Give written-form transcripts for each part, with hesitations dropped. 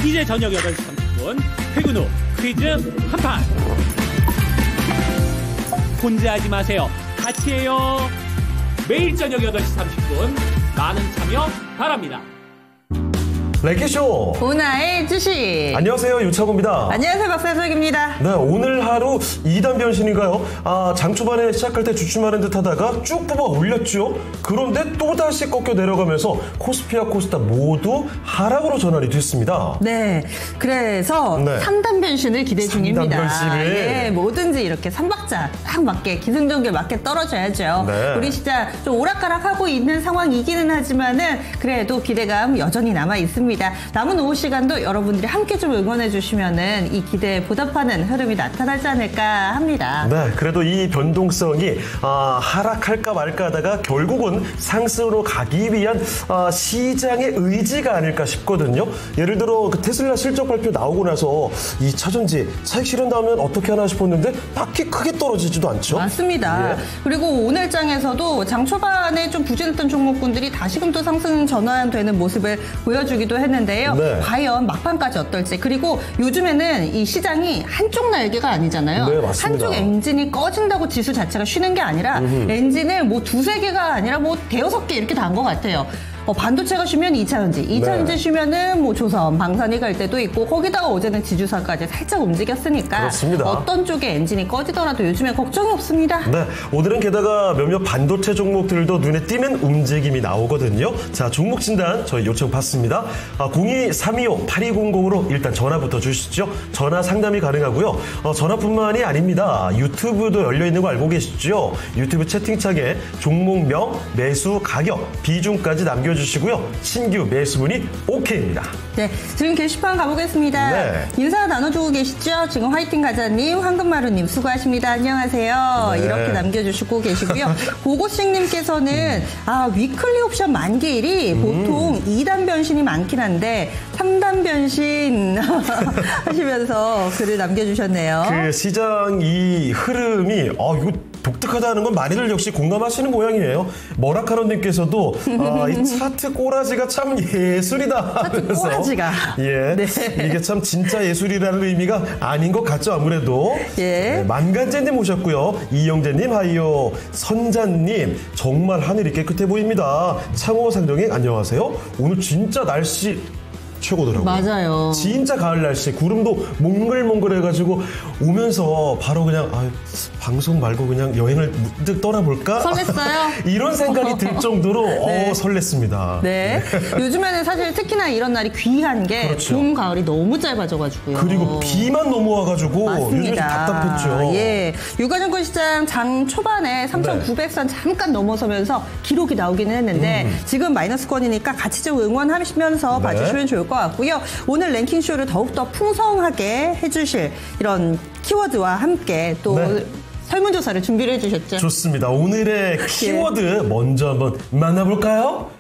이제 저녁 8시 30분 퇴근 후 퀴즈 한판. 혼자 하지 마세요. 같이 해요. 매일 저녁 8시 30분 많은 참여 바랍니다. 랭키쇼 보나의 주식. 안녕하세요, 유창호입니다. 안녕하세요, 박사석입니다. 네, 오늘 하루 2단 변신인가요? 장 초반에 시작할 때 주춤하는 듯 하다가 쭉 뽑아 올렸죠. 그런데 또다시 꺾여 내려가면서 코스피와 코스닥 모두 하락으로 전환이 됐습니다. 네, 그래서 3단 변신을 기대 중입니다. 3단 변신을. 예, 뭐든지 이렇게 3박자 딱 맞게, 기승전결 맞게 떨어져야죠. 네. 우리 시장 좀 오락가락하고 있는 상황이기는 하지만은 그래도 기대감 여전히 남아 있습니다. 남은 오후 시간도 여러분들이 함께 좀 응원해 주시면은 이 기대에 보답하는 흐름이 나타나지 않을까 합니다. 네, 그래도 이 변동성이 하락할까 말까 하다가 결국은 상승으로 가기 위한 시장의 의지가 아닐까 싶거든요. 예를 들어 그 테슬라 실적 발표 나오고 나서 2차전지 차익 실현 나오면 어떻게 하나 싶었는데 딱히 크게 떨어지지도 않죠. 맞습니다. 예. 그리고 오늘 장에서도 장 초반에 좀 부진했던 종목군들이 다시금 또 상승 전환되는 모습을 보여주기도 했는데요. 네. 과연 막판까지 어떨지. 그리고 요즘에는 이 시장이 한쪽 날개가 아니잖아요. 네, 맞습니다. 한쪽 엔진이 꺼진다고 지수 자체가 쉬는 게 아니라 엔진을 뭐 두세 개가 아니라 뭐 대여섯 개 이렇게 다 한 것 같아요. 반도체가 쉬면 2차전지, 2차전지 네. 쉬면은 뭐 조선, 방산이 갈 때도 있고 거기다가 어제는 지주사까지 살짝 움직였으니까 그렇습니다. 어떤 쪽에 엔진이 꺼지더라도 요즘에 걱정이 없습니다. 네, 오늘은 게다가 몇몇 반도체 종목들도 눈에 띄는 움직임이 나오거든요. 자, 종목 진단 저희 요청 받습니다. 02-325-8200으로 일단 전화부터 주시죠. 전화 상담이 가능하고요. 전화뿐만이 아닙니다. 유튜브도 열려있는 거 알고 계시죠? 유튜브 채팅창에 종목명, 매수, 가격, 비중까지 남겨주시고요. 신규 매수문이 오케이입니다. 네, 지금 게시판 가보겠습니다. 네. 인사 나눠주고 계시죠? 지금 화이팅 가자님, 황금마루님 수고하십니다. 안녕하세요. 네. 이렇게 남겨주시고 계시고요. 고고식님께서는 위클리 옵션 만기일이 보통 2단 변신이 많긴 한데 3단 변신 하시면서 글을 남겨주셨네요. 그 시장 이 흐름이 이거 독특하다는 건 많이들 역시 공감하시는 모양이에요. 머라카로님께서도 이 차트 꼬라지가 참 예술이다. 차트 꼬라지가. 예, 네. 이게 참 진짜 예술이라는 의미가 아닌 것 같죠, 아무래도. 예. 네, 만간재님 오셨고요. 이영재님 하이요. 선자님 정말 하늘이 깨끗해 보입니다. 창호 상정님 안녕하세요. 오늘 진짜 날씨 최고더라고요. 맞아요. 진짜 가을 날씨, 구름도 몽글몽글해가지고 오면서 바로 그냥 방송 말고 그냥 여행을 문득 떠나볼까? 설렜어요? 이런 생각이 들 정도로 네. 설렜습니다. 네. 요즘에는 사실 특히나 이런 날이 귀한 게 그렇죠. 봄, 가을이 너무 짧아져가지고요. 그리고 비만 넘어와가지고 요즘 좀 답답했죠. 예. 유가증권 시장 장 초반에 3,900선 잠깐 넘어서면서 기록이 나오기는 했는데 지금 마이너스권이니까 같이 좀 응원하시면서 봐주시면 좋을 것 같고요. 오늘 랭킹쇼를 더욱더 풍성하게 해주실 이런 키워드와 함께 또 설문조사를 준비를 해주셨죠. 좋습니다. 오늘의 키워드 먼저 한번 만나볼까요?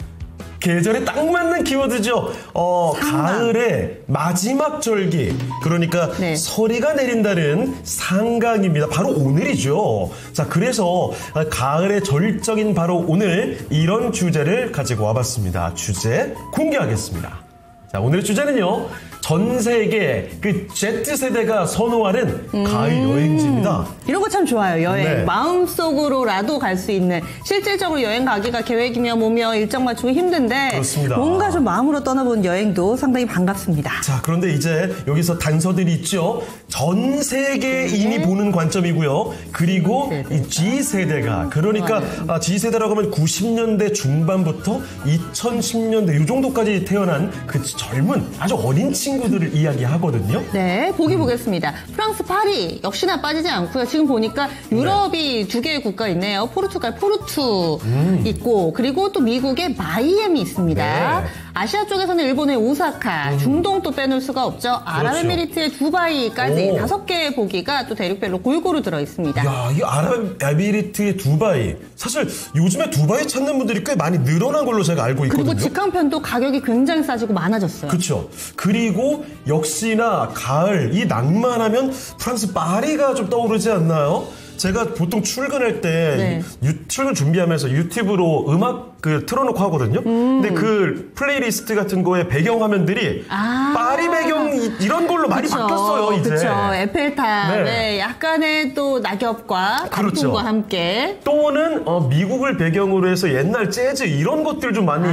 계절에 딱 맞는 키워드죠. 가을의 마지막 절기, 그러니까 서리가 내린다는 상강입니다. 바로 오늘이죠. 자, 그래서 가을의 절정인 바로 오늘 이런 주제를 가지고 와봤습니다. 주제 공개하겠습니다. 자, 오늘의 주제는요, 전 세계 그 Z세대가 선호하는 가을 여행지입니다. 이런 거 참 좋아요. 여행. 네. 마음속으로라도 갈 수 있는. 실질적으로 여행 가기가 계획이며 뭐며 일정 맞추기 힘든데 그렇습니다. 뭔가 좀 마음으로 떠나보는 여행도 상당히 반갑습니다. 자, 그런데 이제 여기서 단서들이 있죠. 전 세계인이 보는 관점이고요. 그리고 이 G세대가, 그러니까 G세대라고 하면 90년대 중반부터 2010년대 이 정도까지 태어난 그 젊은 아주 어린 친구들을 이야기하거든요. 네, 보기 보겠습니다. 프랑스 파리 역시나 빠지지 않고요. 지금 보니까 유럽이 두 개의 국가 있네요. 포르투갈 포르투 있고, 그리고 또 미국의 마이애미 있습니다. 네. 아시아 쪽에서는 일본의 오사카, 중동 또 빼놓을 수가 없죠. 아랍에미리트의 두바이까지 5개의 보기가 또 대륙별로 골고루 들어 있습니다. 야, 이 아랍에미리트의 두바이. 사실 요즘에 두바이 찾는 분들이 꽤 많이 늘어난 걸로 제가 알고 있거든요. 그리고 직항편도 가격이 굉장히 싸지고 많아졌어요. 그렇죠. 그리고 역시나 가을 이 낭만하면 프랑스 파리가 좀 떠오르지 않나요? 제가 보통 출근할 때 출근 준비하면서 유튜브로 음악 틀어놓고 하거든요. 근데 그 플레이리스트 같은 거에 배경화면들이 파리 배경 이런 걸로 많이 바뀌었어요, 이제. 그렇죠. 에펠탑에 약간의 또 낙엽과 단풍과 함께. 또는 미국을 배경으로 해서 옛날 재즈 이런 것들 좀 많이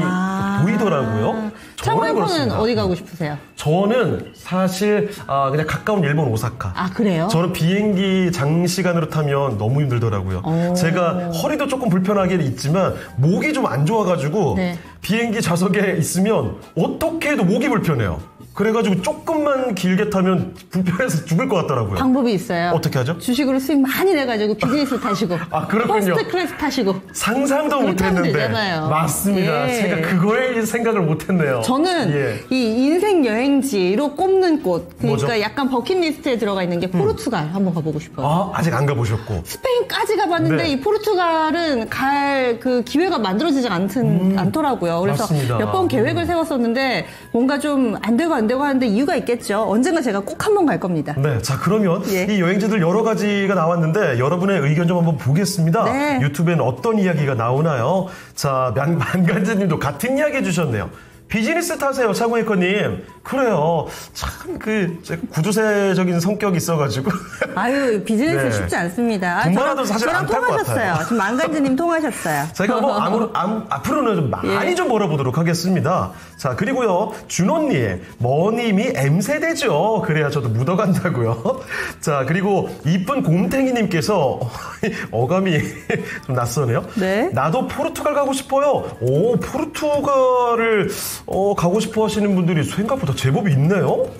보이더라고요. 창원에서는 어디 가고 싶으세요? 저는 사실 그냥 가까운 일본 오사카. 아, 그래요? 저는 비행기 장시간으로 타면 너무 힘들더라고요. 제가 허리도 조금 불편하게 있지만 목이 좀 안 좋아가지고 비행기 좌석에 있으면 어떻게 해도 목이 불편해요. 그래가지고 조금만 길게 타면 불편해서 죽을 것 같더라고요. 방법이 있어요. 어떻게 하죠? 주식으로 수익 많이 내가지고 비즈니스 타시고. 그렇군요. 퍼스트 클래스 타시고. 상상도 못했는데. 되잖아요. 맞습니다. 제가 그거에 생각을 못했네요. 저는 이 인생 여행지로 꼽는 곳. 그러니까 뭐죠? 약간 버킷리스트에 들어가 있는 게 포르투갈 한번 가보고 싶어요. 아직 안 가보셨고. 스페인까지 가봤는데 이 포르투갈은 갈 그 기회가 만들어지지 않더라고요. 그래서 몇 번 계획을 세웠었는데 뭔가 좀 안 되고 하는데 이유가 있겠죠. 언젠가 제가 꼭 한번 갈 겁니다. 네, 자 그러면 이 여행지들 여러 가지가 나왔는데 여러분의 의견 좀 한번 보겠습니다. 유튜브에는 어떤 이야기가 나오나요? 자, 만간지님도 같은 이야기 해주셨네요. 비즈니스 타세요, 차고이커님. 그래요. 참, 제가 구두쇠적인 성격이 있어가지고. 아유, 비즈니스 쉽지 않습니다. 돈 많아도 사실 안 탈 것 통하셨어요. 지금 만간지님 통하셨어요. 제가 앞으로는 좀 많이 좀 벌어보도록 하겠습니다. 자, 그리고요, 준호님, 머님이 M세대죠. 그래야 저도 묻어간다고요. 자, 그리고 이쁜 곰탱이님께서 어감이 좀 낯서네요. 네. 나도 포르투갈 가고 싶어요. 오, 포르투갈을 가고 싶어 하시는 분들이 생각보다 제법 있네요.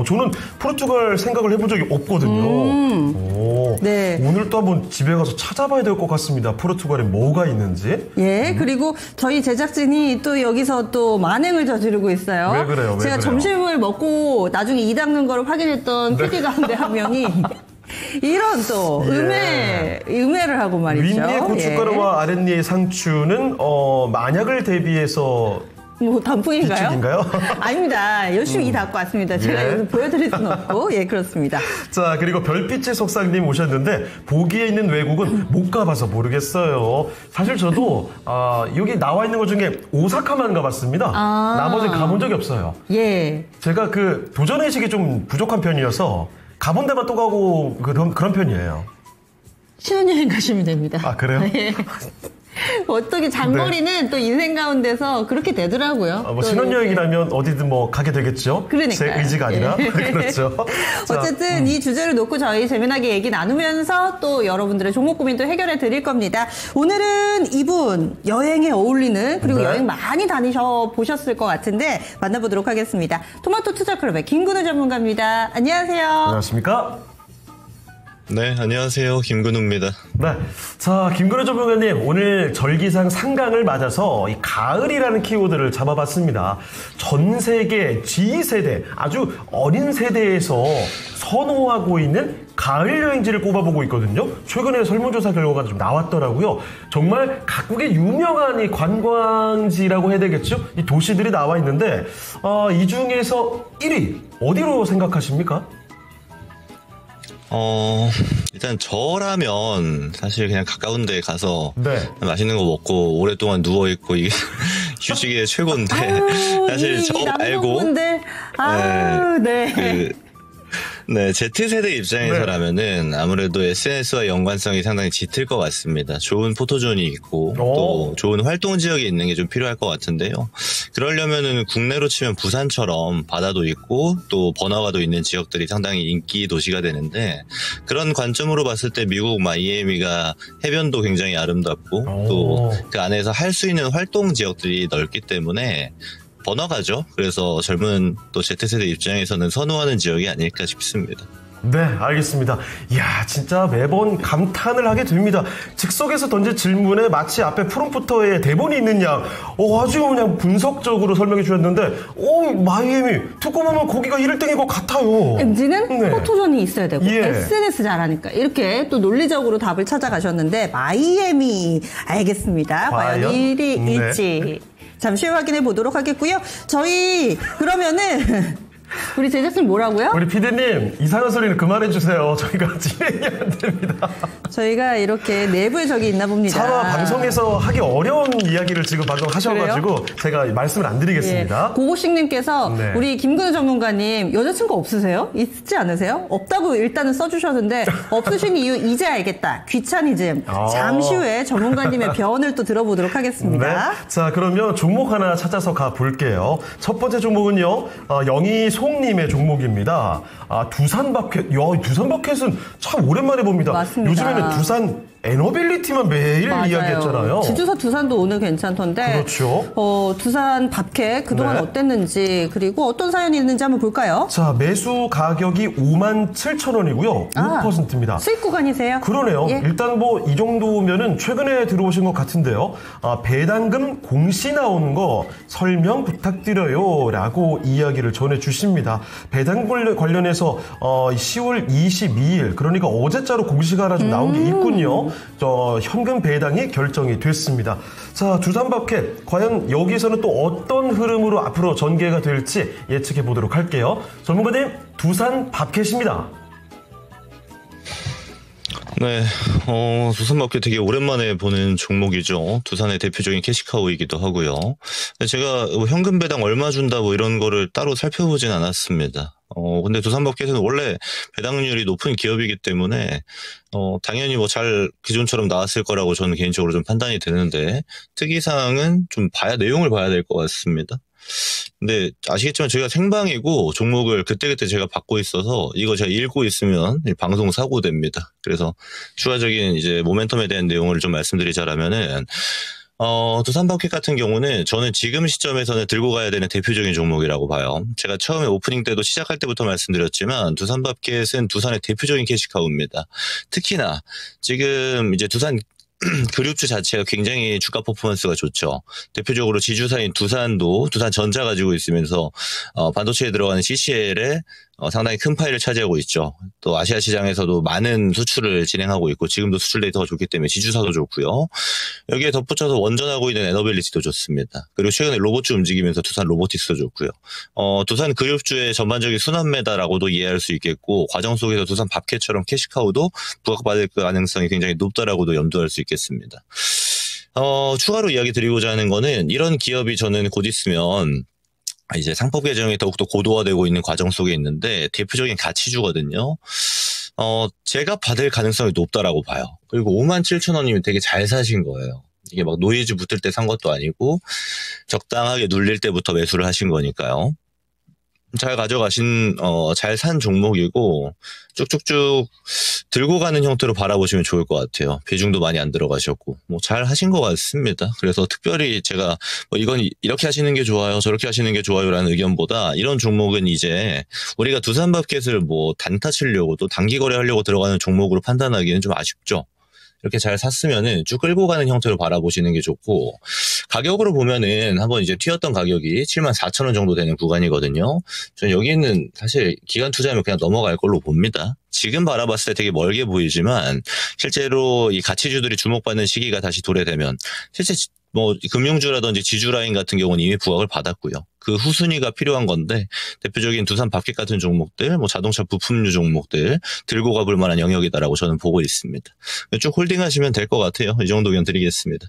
저는 포르투갈 생각을 해본 적이 없거든요. 네. 오늘 또 한번 집에 가서 찾아봐야 될 것 같습니다. 포르투갈에 뭐가 있는지. 그리고 저희 제작진이 또 여기서 또 만행을 저지르고 있어요. 왜 그래요? 제가 점심을 먹고 나중에 이 닦는 걸 확인했던 PD 가운데 한 명이 이런 또 음해를 하고 말이죠. 윗니의 고춧가루와 아랫니의 상추는 만약을 대비해서 뭐 단풍인가요? 비축인가요? 아닙니다. 열심히 이 닦고 왔습니다. 제가 여기서 보여드릴 수는 없고 그렇습니다. 자, 그리고 별빛의 속삭님 오셨는데 보기에 있는 외국은 못 가봐서 모르겠어요. 사실 저도 여기 나와 있는 것 중에 오사카만 가봤습니다. 나머지는 가본 적이 없어요. 제가 도전의식이 좀 부족한 편이어서 가본 데만 또 가고 그런 편이에요. 신혼여행 가시면 됩니다. 그래요? 어떻게 장거리는 또 인생 가운데서 그렇게 되더라고요. 신혼여행이라면 어디든 가게 되겠죠? 그러니까요. 제 의지가 아니라. 그렇죠. 어쨌든 이 주제를 놓고 저희 재미나게 얘기 나누면서 또 여러분들의 종목 고민도 해결해 드릴 겁니다. 오늘은 이분 여행에 어울리는 그리고 여행 많이 다니셔 보셨을 것 같은데 만나보도록 하겠습니다. 토마토 투자클럽의 김근우 전문가입니다. 안녕하세요. 안녕하십니까? 네, 안녕하세요. 김근우입니다. 네. 자, 김근우 전문가님, 오늘 절기상 상강을 맞아서 이 가을이라는 키워드를 잡아봤습니다. 전 세계 G세대, 아주 어린 세대에서 선호하고 있는 가을 여행지를 꼽아보고 있거든요. 최근에 설문조사 결과가 좀 나왔더라고요. 정말 각국의 유명한 이 관광지라고 해야 되겠죠? 이 도시들이 나와 있는데, 이 중에서 1위, 어디로 생각하십니까? 일단 저라면 사실 그냥 가까운 데 가서 맛있는 거 먹고 오랫동안 누워있고 이게 휴식의 최고인데 사실 저 말고 Z세대 입장에서라면은 아무래도 SNS와 연관성이 상당히 짙을 것 같습니다. 좋은 포토존이 있고 또 좋은 활동 지역이 있는 게 좀 필요할 것 같은데요. 그러려면은 국내로 치면 부산처럼 바다도 있고 또 번화가도 있는 지역들이 상당히 인기 도시가 되는데 그런 관점으로 봤을 때 미국 마이애미가 해변도 굉장히 아름답고 또 그 안에서 할 수 있는 활동 지역들이 넓기 때문에 번화가죠. 그래서 젊은 또 Z세대 입장에서는 선호하는 지역이 아닐까 싶습니다. 네, 알겠습니다. 이야, 진짜 매번 감탄을 하게 됩니다. 즉석에서 던진 질문에 마치 앞에 프롬프터에 대본이 있는 양, 아주 그냥 분석적으로 설명해 주셨는데, 마이애미, 듣고 보면 거기가 1등인 것 같아요. MZ는 포토존이 있어야 되고, SNS 잘하니까. 이렇게 또 논리적으로 답을 찾아가셨는데, 마이애미, 알겠습니다. 과연 1위일지. 잠시 후 확인해 보도록 하겠고요. 저희, 그러면은, 우리 제작진 뭐라고요? 우리 PD님 이상한 소리는 그만해 주세요. 저희가 진행이 안 됩니다. 저희가 이렇게 내부에 적이 있나 봅니다. 차마 방송에서 하기 어려운 이야기를 지금 방금 하셔가지고 그래요? 제가 말씀을 안 드리겠습니다. 예. 고고식님께서 네. 우리 김근우 전문가님 여자친구 없으세요? 있지 않으세요? 없다고 일단은 써주셨는데 없으신 이유 이제 알겠다. 귀차니즘. 잠시 후에 전문가님의 변을 또 들어보도록 하겠습니다. 네. 자, 그러면 종목 하나 찾아서 가볼게요. 첫 번째 종목은요, 영희송님의 종목입니다. 두산바켓. 야, 두산바켓은 참 오랜만에 봅니다. 맞습니다. 요즘에는 두산 에너빌리티만 매일 맞아요. 이야기했잖아요. 지주사 두산도 오늘 괜찮던데. 그렇죠. 두산 밥캣 그동안 네. 어땠는지 그리고 어떤 사연이 있는지 한번 볼까요? 자, 매수 가격이 57,000원이고요. 5%입니다. 수익 구간이세요? 그러네요. 예. 일단 뭐 이 정도면은 최근에 들어오신 것 같은데요. 배당금 공시 나오는 거 설명 부탁드려요 라고 이야기를 전해주십니다. 배당금 관련해서 10월 22일 그러니까 어제자로 공시가 하나 좀 나온 게 있군요. 현금 배당이 결정이 됐습니다. 자, 두산밥켓 과연 여기서는 또 어떤 흐름으로 앞으로 전개가 될지 예측해 보도록 할게요. 전문가님, 두산밥켓입니다. 네, 두산밥켓 되게 오랜만에 보는 종목이죠. 두산의 대표적인 캐시카우이기도 하고요. 근데 제가 현금 배당 얼마 준다 뭐 이런 거를 따로 살펴보진 않았습니다. 근데 두산밥켓은 원래 배당률이 높은 기업이기 때문에, 당연히 뭐 잘 기존처럼 나왔을 거라고 저는 개인적으로 좀 판단이 되는데, 특이사항은 좀 내용을 봐야 될 것 같습니다. 근데 아시겠지만 저희가 생방이고 종목을 그때그때 제가 받고 있어서 이거 제가 읽고 있으면 방송 사고됩니다. 그래서 추가적인 이제 모멘텀에 대한 내용을 좀 말씀드리자면은, 두산밥켓 같은 경우는 저는 지금 시점에서는 들고 가야 되는 대표적인 종목이라고 봐요. 제가 처음에 오프닝 때도 시작할 때부터 말씀드렸지만 두산밥켓은 두산의 대표적인 캐시카우입니다. 특히나 지금 이제 두산 그룹주 자체가 굉장히 주가 퍼포먼스가 좋죠. 대표적으로 지주사인 두산도 두산전자 가지고 있으면서 반도체에 들어가는 CCL에 상당히 큰 파일을 차지하고 있죠. 또 아시아 시장에서도 많은 수출을 진행하고 있고 지금도 수출 데이터가 좋기 때문에 지주사도 좋고요. 여기에 덧붙여서 원전하고 있는 에너빌리티도 좋습니다. 그리고 최근에 로봇주 움직이면서 두산 로보틱스도 좋고요. 두산 그룹주의 전반적인 순환매다라고도 이해할 수 있겠고 과정 속에서 두산 밥캣처럼 캐시카우도 부각받을 가능성이 굉장히 높다라고도 염두할 수 있겠습니다. 추가로 이야기 드리고자 하는 거는 이런 기업이 저는 곧 있으면 이제 상법 개정이 더욱더 고도화되고 있는 과정 속에 있는데 대표적인 가치주거든요. 제가 받을 가능성이 높다라고 봐요. 그리고 57,000원이면 되게 잘 사신 거예요. 이게 막 노이즈 붙을 때 산 것도 아니고 적당하게 눌릴 때부터 매수를 하신 거니까요. 잘 가져가신, 잘 산 종목이고 쭉쭉쭉 들고 가는 형태로 바라보시면 좋을 것 같아요. 비중도 많이 안 들어가셨고 뭐 잘 하신 것 같습니다. 그래서 특별히 제가 뭐 이건 이렇게 하시는 게 좋아요, 저렇게 하시는 게 좋아요라는 의견보다 이런 종목은 이제 우리가 두산밥켓을 뭐 단타 치려고 또 단기 거래하려고 들어가는 종목으로 판단하기는 좀 아쉽죠. 이렇게 잘 샀으면은 쭉 끌고 가는 형태로 바라보시는 게 좋고, 가격으로 보면은 한번 이제 튀었던 가격이 74,000원 정도 되는 구간이거든요. 저는 여기는 사실 기간 투자하면 그냥 넘어갈 걸로 봅니다. 지금 바라봤을 때 되게 멀게 보이지만 실제로 이 가치주들이 주목받는 시기가 다시 도래되면 실제 뭐 금융주라든지 지주라인 같은 경우는 이미 부각을 받았고요. 그 후순위가 필요한 건데 대표적인 두산 밥켓 같은 종목들, 뭐 자동차 부품류 종목들 들고 가볼 만한 영역이다라고 저는 보고 있습니다. 쭉 홀딩하시면 될 것 같아요. 이 정도 의견 드리겠습니다.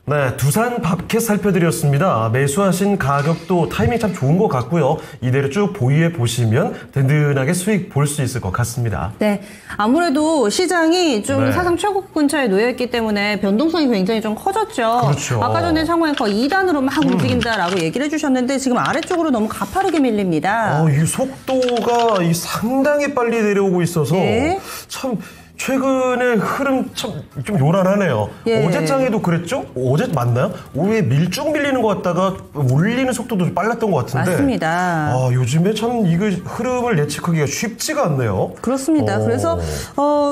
네, 두산 밥켓 살펴드렸습니다. 매수하신 가격도 타이밍 참 좋은 것 같고요. 이대로 쭉 보유해 보시면 든든하게 수익 볼 수 있을 것 같습니다. 네, 아무래도 시장이 좀 네. 사상 최고 근처에 놓여있기 때문에 변동성이 굉장히 좀 커졌죠. 그렇죠. 아까 전에 창고에서 2단으로 막 움직인다라고 얘기를 해주셨는데 지금 아래쪽으로 너무 가파르게 밀립니다. 이 속도가 상당히 빨리 내려오고 있어서 네. 참 최근의 흐름 참 좀 요란하네요. 예. 어제장에도 그랬죠? 어제 맞나요? 왜 밀쭉 밀리는 것 같다가 올리는 속도도 좀 빨랐던 것 같은데. 맞습니다. 요즘에 참 이거 흐름을 예측하기가 쉽지가 않네요. 그렇습니다. 그래서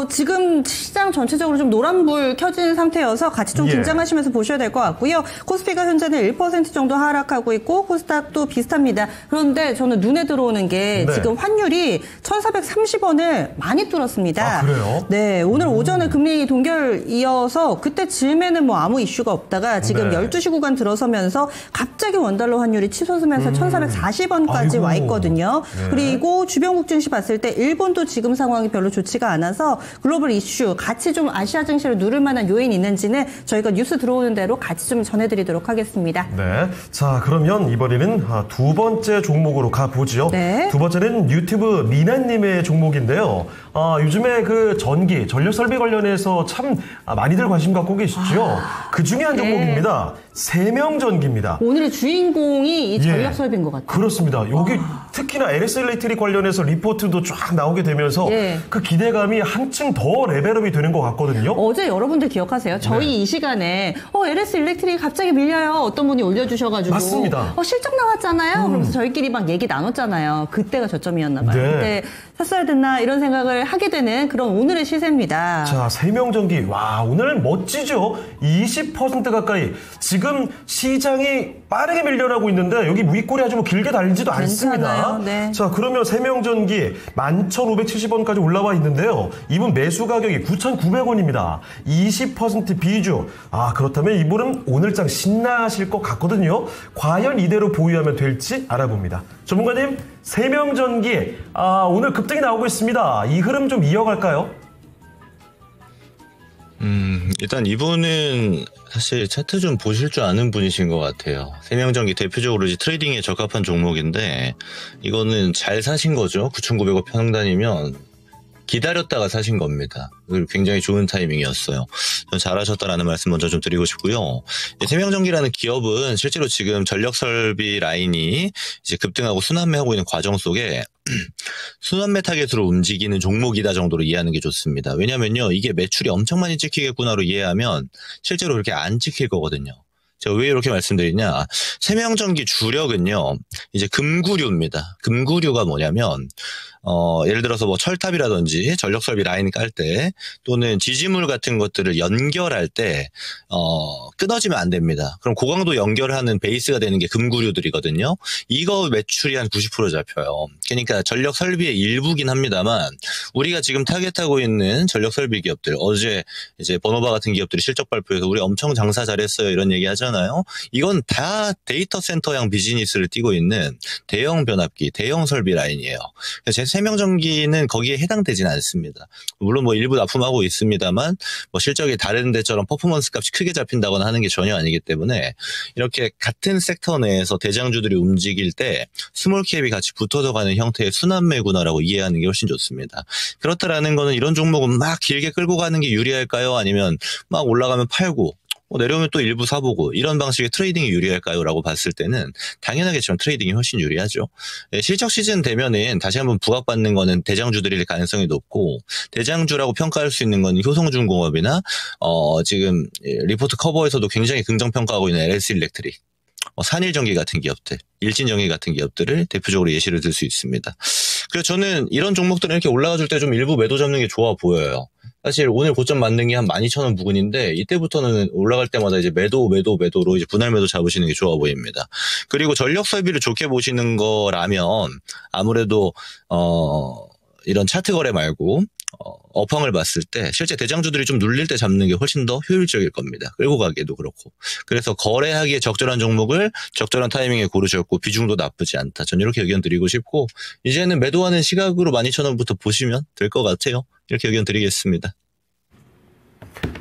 지금 시장 전체적으로 좀 노란불 켜진 상태여서 같이 좀 예. 긴장하시면서 보셔야 될 것 같고요. 코스피가 현재는 1% 정도 하락하고 있고 코스닥도 비슷합니다. 그런데 저는 눈에 들어오는 게 네. 지금 환율이 1,430원을 많이 뚫었습니다. 아, 그래요? 네. 네, 오늘 오전에 금리 동결 이어서 그때 즈음에는 뭐 아무 이슈가 없다가 지금 12시 구간 들어서면서 갑자기 원달러 환율이 치솟으면서 1,440원까지 와 있거든요. 그리고 주변국 증시 봤을 때 일본도 지금 상황이 별로 좋지가 않아서 글로벌 이슈 같이 좀 아시아 증시를 누를 만한 요인이 있는지는 저희가 뉴스 들어오는 대로 같이 좀 전해드리도록 하겠습니다. 네. 자, 그러면 이번에는 두 번째 종목으로 가보죠. 네. 두 번째는 유튜브 미나님의 종목인데요. 요즘에 그 전기, 전력 설비 관련해서 참 많이들 관심 갖고 계시죠. 그 중에 한 종목입니다. 세명전기입니다. 오늘의 주인공이 이 전력 설비인 것 같아요. 그렇습니다. 여기 특히나 LS 일렉트릭 관련해서 리포트도 쫙 나오게 되면서 그 기대감이 한층 더 레벨업이 되는 것 같거든요. 어제 여러분들 기억하세요? 저희 이 시간에 LS 일렉트릭 갑자기 밀려요. 어떤 분이 올려주셔가지고. 맞습니다. 실적 나왔잖아요. 그러면서 저희끼리 막 얘기 나눴잖아요. 그때가 저점이었나 봐요. 네. 그때 샀어야 됐나 이런 생각을 하게 되는 그런 오늘의 시세입니다. 자, 세명전기. 와, 오늘 멋지죠? 20% 가까이. 지금 시장이 빠르게 밀려나고 있는데 여기 윗골이 아주 뭐 길게 달리지도 않습니다. 네. 자, 그러면 세명전기 11,570원까지 올라와 있는데요. 이분 매수 가격이 9,900원입니다. 20% 비중. 그렇다면 이분은 오늘장 신나실 것 같거든요. 과연 이대로 보유하면 될지 알아봅니다. 전문가님, 세명전기 오늘 급등이 나오고 있습니다. 이 흐름 좀 이어갈까요? 일단 이분은 사실 차트 좀 보실 줄 아는 분이신 것 같아요. 세명전기 대표적으로 이제 트레이딩에 적합한 종목인데 이거는 잘 사신 거죠. 9,900원 평단이면 기다렸다가 사신 겁니다. 굉장히 좋은 타이밍이었어요. 잘하셨다라는 말씀 먼저 좀 드리고 싶고요. 세명전기라는 기업은 실제로 지금 전력 설비 라인이 이제 급등하고 순환매하고 있는 과정 속에 순환매 타겟으로 움직이는 종목이다 정도로 이해하는 게 좋습니다. 왜냐면요, 이게 매출이 엄청 많이 찍히겠구나로 이해하면 실제로 그렇게 안 찍힐 거거든요. 제가 왜 이렇게 말씀드리냐? 세명전기 주력은요, 이제 금구류입니다. 금구류가 뭐냐면, 예를 들어서 뭐 철탑이라든지 전력설비 라인 깔 때 또는 지지물 같은 것들을 연결할 때, 끊어지면 안 됩니다. 그럼 고강도 연결하는 베이스가 되는 게 금구류들이거든요. 이거 매출이 한 90% 잡혀요. 그러니까 전력설비의 일부긴 합니다만, 우리가 지금 타겟하고 있는 전력설비 기업들, 어제 이제 버노바 같은 기업들이 실적 발표해서 우리 엄청 장사 잘했어요 이런 얘기 하잖아요. 이건 다 데이터 센터형 비즈니스를 띄고 있는 대형 변압기, 대형 설비 라인이에요. 제 세명전기는 거기에 해당되진 않습니다. 물론 뭐 일부 납품하고 있습니다만 뭐 실적이 다른 데처럼 퍼포먼스 값이 크게 잡힌다거나 하는 게 전혀 아니기 때문에 이렇게 같은 섹터 내에서 대장주들이 움직일 때 스몰캡이 같이 붙어서 가는 형태의 순환매구나라고 이해하는 게 훨씬 좋습니다. 그렇다라는 거는 이런 종목은 막 길게 끌고 가는 게 유리할까요? 아니면 막 올라가면 팔고 내려오면 또 일부 사보고 이런 방식의 트레이딩이 유리할까요? 라고 봤을 때는 당연하겠지만 트레이딩이 훨씬 유리하죠. 실적 시즌 되면은 다시 한번 부각받는 거는 대장주들일 가능성이 높고, 대장주라고 평가할 수 있는 건 효성중공업이나 지금 리포트 커버에서도 굉장히 긍정평가하고 있는 LS 일렉트릭, 산일전기 같은 기업들, 일진전기 같은 기업들을 대표적으로 예시를 들 수 있습니다. 그래서 저는 이런 종목들은 이렇게 올라가줄 때 좀 일부 매도 잡는 게 좋아 보여요. 사실 오늘 고점 만든 게 한 12,000원 부근인데 이때부터는 올라갈 때마다 이제 매도로 이제 분할 매도 잡으시는 게 좋아 보입니다. 그리고 전력 설비를 좋게 보시는 거라면 아무래도 이런 차트 거래 말고 업황을 봤을 때 실제 대장주들이 좀 눌릴 때 잡는 게 훨씬 더 효율적일 겁니다. 끌고 가기도 그렇고. 그래서 거래하기에 적절한 종목을 적절한 타이밍에 고르셨고 비중도 나쁘지 않다. 전 이렇게 의견 드리고 싶고, 이제는 매도하는 시각으로 12,000원부터 보시면 될 것 같아요. 이렇게 의견 드리겠습니다.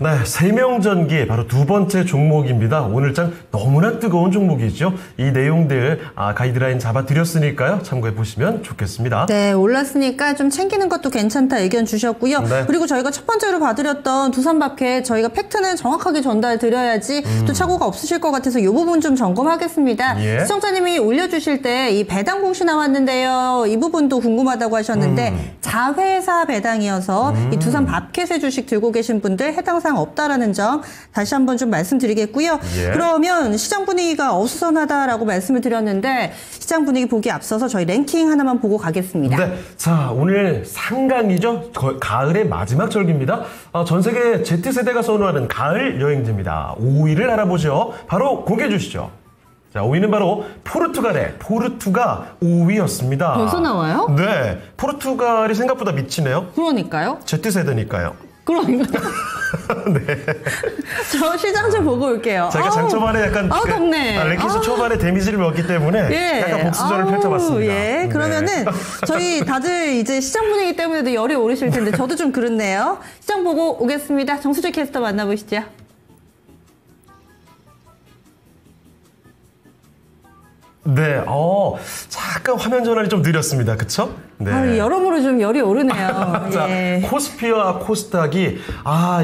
네, 세명전기 바로 두 번째 종목입니다. 오늘장 너무나 뜨거운 종목이죠. 이 내용들 가이드라인 잡아드렸으니까요. 참고해 보시면 좋겠습니다. 네, 올랐으니까 좀 챙기는 것도 괜찮다 의견 주셨고요. 네. 그리고 저희가 첫 번째로 봐드렸던 두산밥켓, 저희가 팩트는 정확하게 전달드려야지 또 착오가 없으실 것 같아서 이 부분 좀 점검하겠습니다. 예. 시청자님이 올려주실 때 이 배당 공시 나왔는데요. 이 부분도 궁금하다고 하셨는데 자회사 배당이어서 이 두산밥켓의 주식 들고 계신 분들 해당 사항 없다라는 점 다시 한번 좀 말씀드리겠고요. 예. 그러면 시장 분위기가 어수선하다라고 말씀을 드렸는데 시장 분위기 보기 앞서서 저희 랭킹 하나만 보고 가겠습니다. 네, 자, 오늘 상강이죠. 가을의 마지막 절기입니다. 전 세계 Z세대가 선호하는 가을 여행지입니다. 5위를 알아보죠. 바로 공개해 주시죠. 자, 5위는 바로 포르투갈 5위였습니다. 벌써 나와요? 네, 포르투갈이 생각보다 미치네요. 그러니까요. Z세대니까요. 그러니까. 네. 저 시장 좀 보고 올게요. 제가 장 초반에 약간 덥네. 랭킹스 초반에 데미지를 먹기 때문에 예. 약간 복수전을 펼쳐봤습니다. 예. 그러면은 저희 다들 이제 시장 분위기 때문에도 열이 오르실 텐데 저도 좀 그렇네요. 시장 보고 오겠습니다. 정수재 캐스터 만나보시죠. 네, 잠깐 화면 전환이 좀 느렸습니다. 그쵸? 네. 여러모로 좀 열이 오르네요. 자, 예. 코스피와 코스닥이,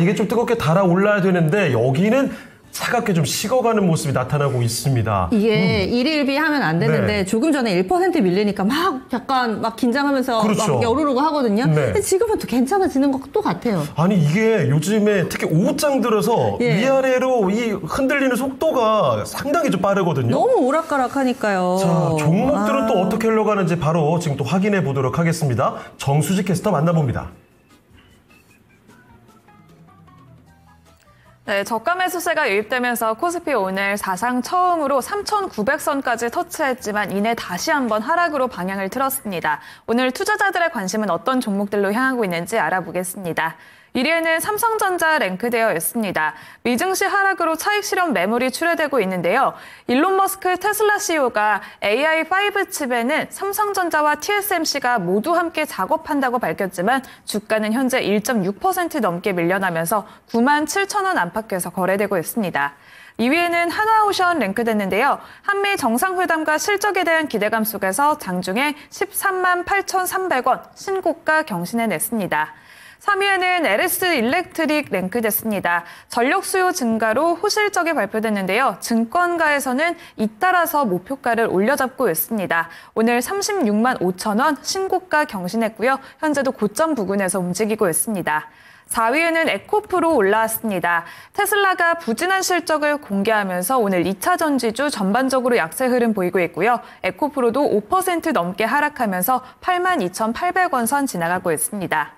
이게 좀 뜨겁게 달아올라야 되는데, 여기는 차갑게 좀 식어가는 모습이 나타나고 있습니다. 이게 일일비 하면 안 되는데 네. 조금 전에 1% 밀리니까 막 약간 막 긴장하면서 그렇죠. 막 열오르고 하거든요. 네. 근데 지금은 또 괜찮아지는 것도 같아요. 아니, 이게 요즘에 특히 오후장 들어서 예. 위아래로 이 흔들리는 속도가 상당히 좀 빠르거든요. 너무 오락가락하니까요. 자, 종목들은 또 어떻게 흘러가는지 바로 지금 또 확인해 보도록 하겠습니다. 정수지 캐스터 만나봅니다. 네, 저가 매수세가 유입되면서 코스피 오늘 사상 처음으로 3,900선까지 터치했지만 이내 다시 한번 하락으로 방향을 틀었습니다. 오늘 투자자들의 관심은 어떤 종목들로 향하고 있는지 알아보겠습니다. 1위에는 삼성전자 랭크되어 있습니다. 미증시 하락으로 차익 실현 매물이 출회되고 있는데요. 일론 머스크 테슬라 CEO가 AI5 칩에는 삼성전자와 TSMC가 모두 함께 작업한다고 밝혔지만 주가는 현재 1.6% 넘게 밀려나면서 97,000원 안팎에서 거래되고 있습니다. 2위에는 한화오션 랭크됐는데요. 한미 정상회담과 실적에 대한 기대감 속에서 장중에 13만 8,300원 신고가 경신해냈습니다. 3위에는 LS 일렉트릭 랭크됐습니다. 전력 수요 증가로 호실적이 발표됐는데요. 증권가에서는 잇따라서 목표가를 올려잡고 있습니다. 오늘 36만 5천원 신고가 경신했고요. 현재도 고점 부근에서 움직이고 있습니다. 4위에는 에코프로 올라왔습니다. 테슬라가 부진한 실적을 공개하면서 오늘 2차 전지주 전반적으로 약세 흐름 보이고 있고요. 에코프로도 5% 넘게 하락하면서 82,800원 선 지나가고 있습니다.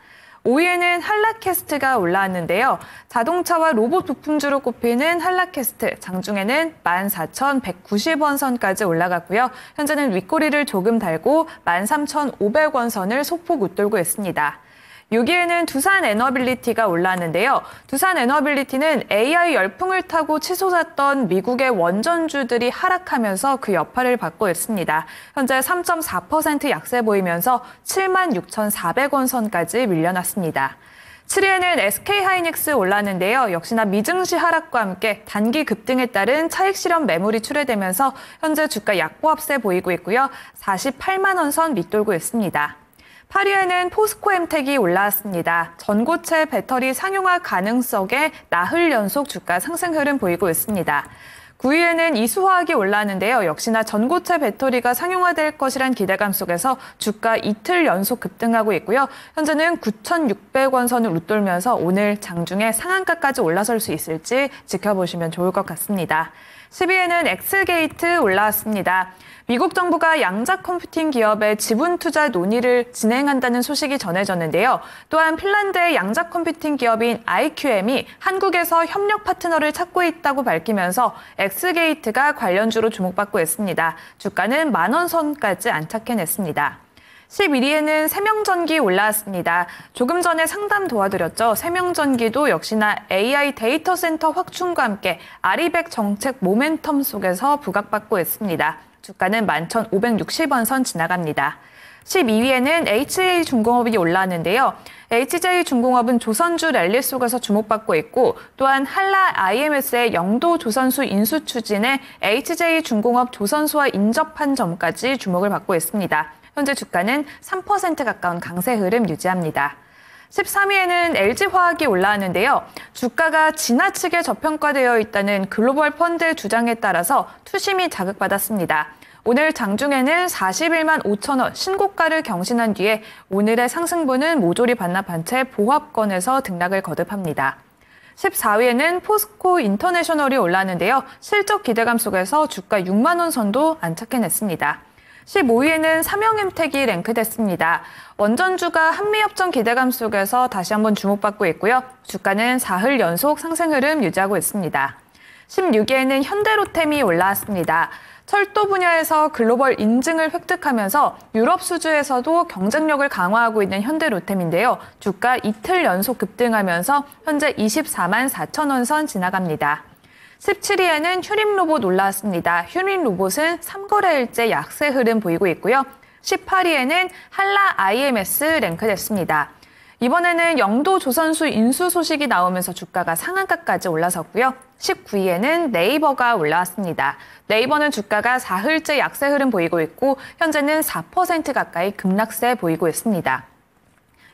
5위에는 한라캐스트가 올라왔는데요. 자동차와 로봇 부품주로 꼽히는 한라캐스트, 장중에는 14,190원 선까지 올라갔고요. 현재는 윗꼬리를 조금 달고 13,500원 선을 소폭 웃돌고 있습니다. 6위에는 두산에너빌리티가 올라왔는데요. 두산에너빌리티는 AI 열풍을 타고 치솟았던 미국의 원전주들이 하락하면서 그 여파를 받고 있습니다. 현재 3.4% 약세 보이면서 76,400원 선까지 밀려났습니다. 7위에는 SK하이닉스 올랐는데요. 역시나 미증시 하락과 함께 단기 급등에 따른 차익 실현 매물이 출회되면서 현재 주가 약보합세 보이고 있고요. 48만 원 선 밑돌고 있습니다. 8위에는 포스코엠텍이 올라왔습니다. 전고체 배터리 상용화 가능성에 나흘 연속 주가 상승 흐름 보이고 있습니다. 9위에는 이수화학이 올라왔는데요. 역시나 전고체 배터리가 상용화될 것이란 기대감 속에서 주가 이틀 연속 급등하고 있고요. 현재는 9,600원 선을 웃돌면서 오늘 장중에 상한가까지 올라설 수 있을지 지켜보시면 좋을 것 같습니다. 10위에는 엑스게이트 올라왔습니다. 미국 정부가 양자 컴퓨팅 기업의 지분 투자 논의를 진행한다는 소식이 전해졌는데요. 또한 핀란드의 양자 컴퓨팅 기업인 IQM이 한국에서 협력 파트너를 찾고 있다고 밝히면서 엑스게이트가 관련주로 주목받고 있습니다. 주가는 10,000원 선까지 안착해냈습니다. 11위에는 세명전기 올라왔습니다. 조금 전에 상담 도와드렸죠. 세명전기도 역시나 AI 데이터 센터 확충과 함께 아리백 정책 모멘텀 속에서 부각받고 있습니다. 주가는 11,560원 선 지나갑니다. 12위에는 HJ중공업이 올라왔는데요. HJ중공업은 조선주 랠리 속에서 주목받고 있고 또한 한라 IMS의 영도 조선수 인수 추진에 HJ중공업 조선수와 인접한 점까지 주목을 받고 있습니다. 현재 주가는 3% 가까운 강세 흐름 유지합니다. 13위에는 LG화학이 올라왔는데요. 주가가 지나치게 저평가되어 있다는 글로벌 펀드의 주장에 따라서 투심이 자극받았습니다. 오늘 장중에는 41만 5천원 신고가를 경신한 뒤에 오늘의 상승분은 모조리 반납한 채 보합권에서 등락을 거듭합니다. 14위에는 포스코 인터내셔널이 올라왔는데요. 실적 기대감 속에서 주가 6만 원 선도 안착해냈습니다. 15위에는 삼영엠텍이 랭크됐습니다. 원전주가 한미협정 기대감 속에서 다시 한번 주목받고 있고요. 주가는 4흘 연속 상승 흐름 유지하고 있습니다. 16위에는 현대로템이 올라왔습니다. 철도 분야에서 글로벌 인증을 획득하면서 유럽 수주에서도 경쟁력을 강화하고 있는 현대로템인데요. 주가 이틀 연속 급등하면서 현재 24만 4천 원 선 지나갑니다. 17위에는 휴림로봇 올라왔습니다. 휴림로봇은 3거래일째 약세 흐름 보이고 있고요. 18위에는 한라 IMS 랭크됐습니다. 이번에는 영도 조선수 인수 소식이 나오면서 주가가 상한가까지 올라섰고요. 19위에는 네이버가 올라왔습니다. 네이버는 주가가 4흘째 약세 흐름 보이고 있고 현재는 4% 가까이 급락세 보이고 있습니다.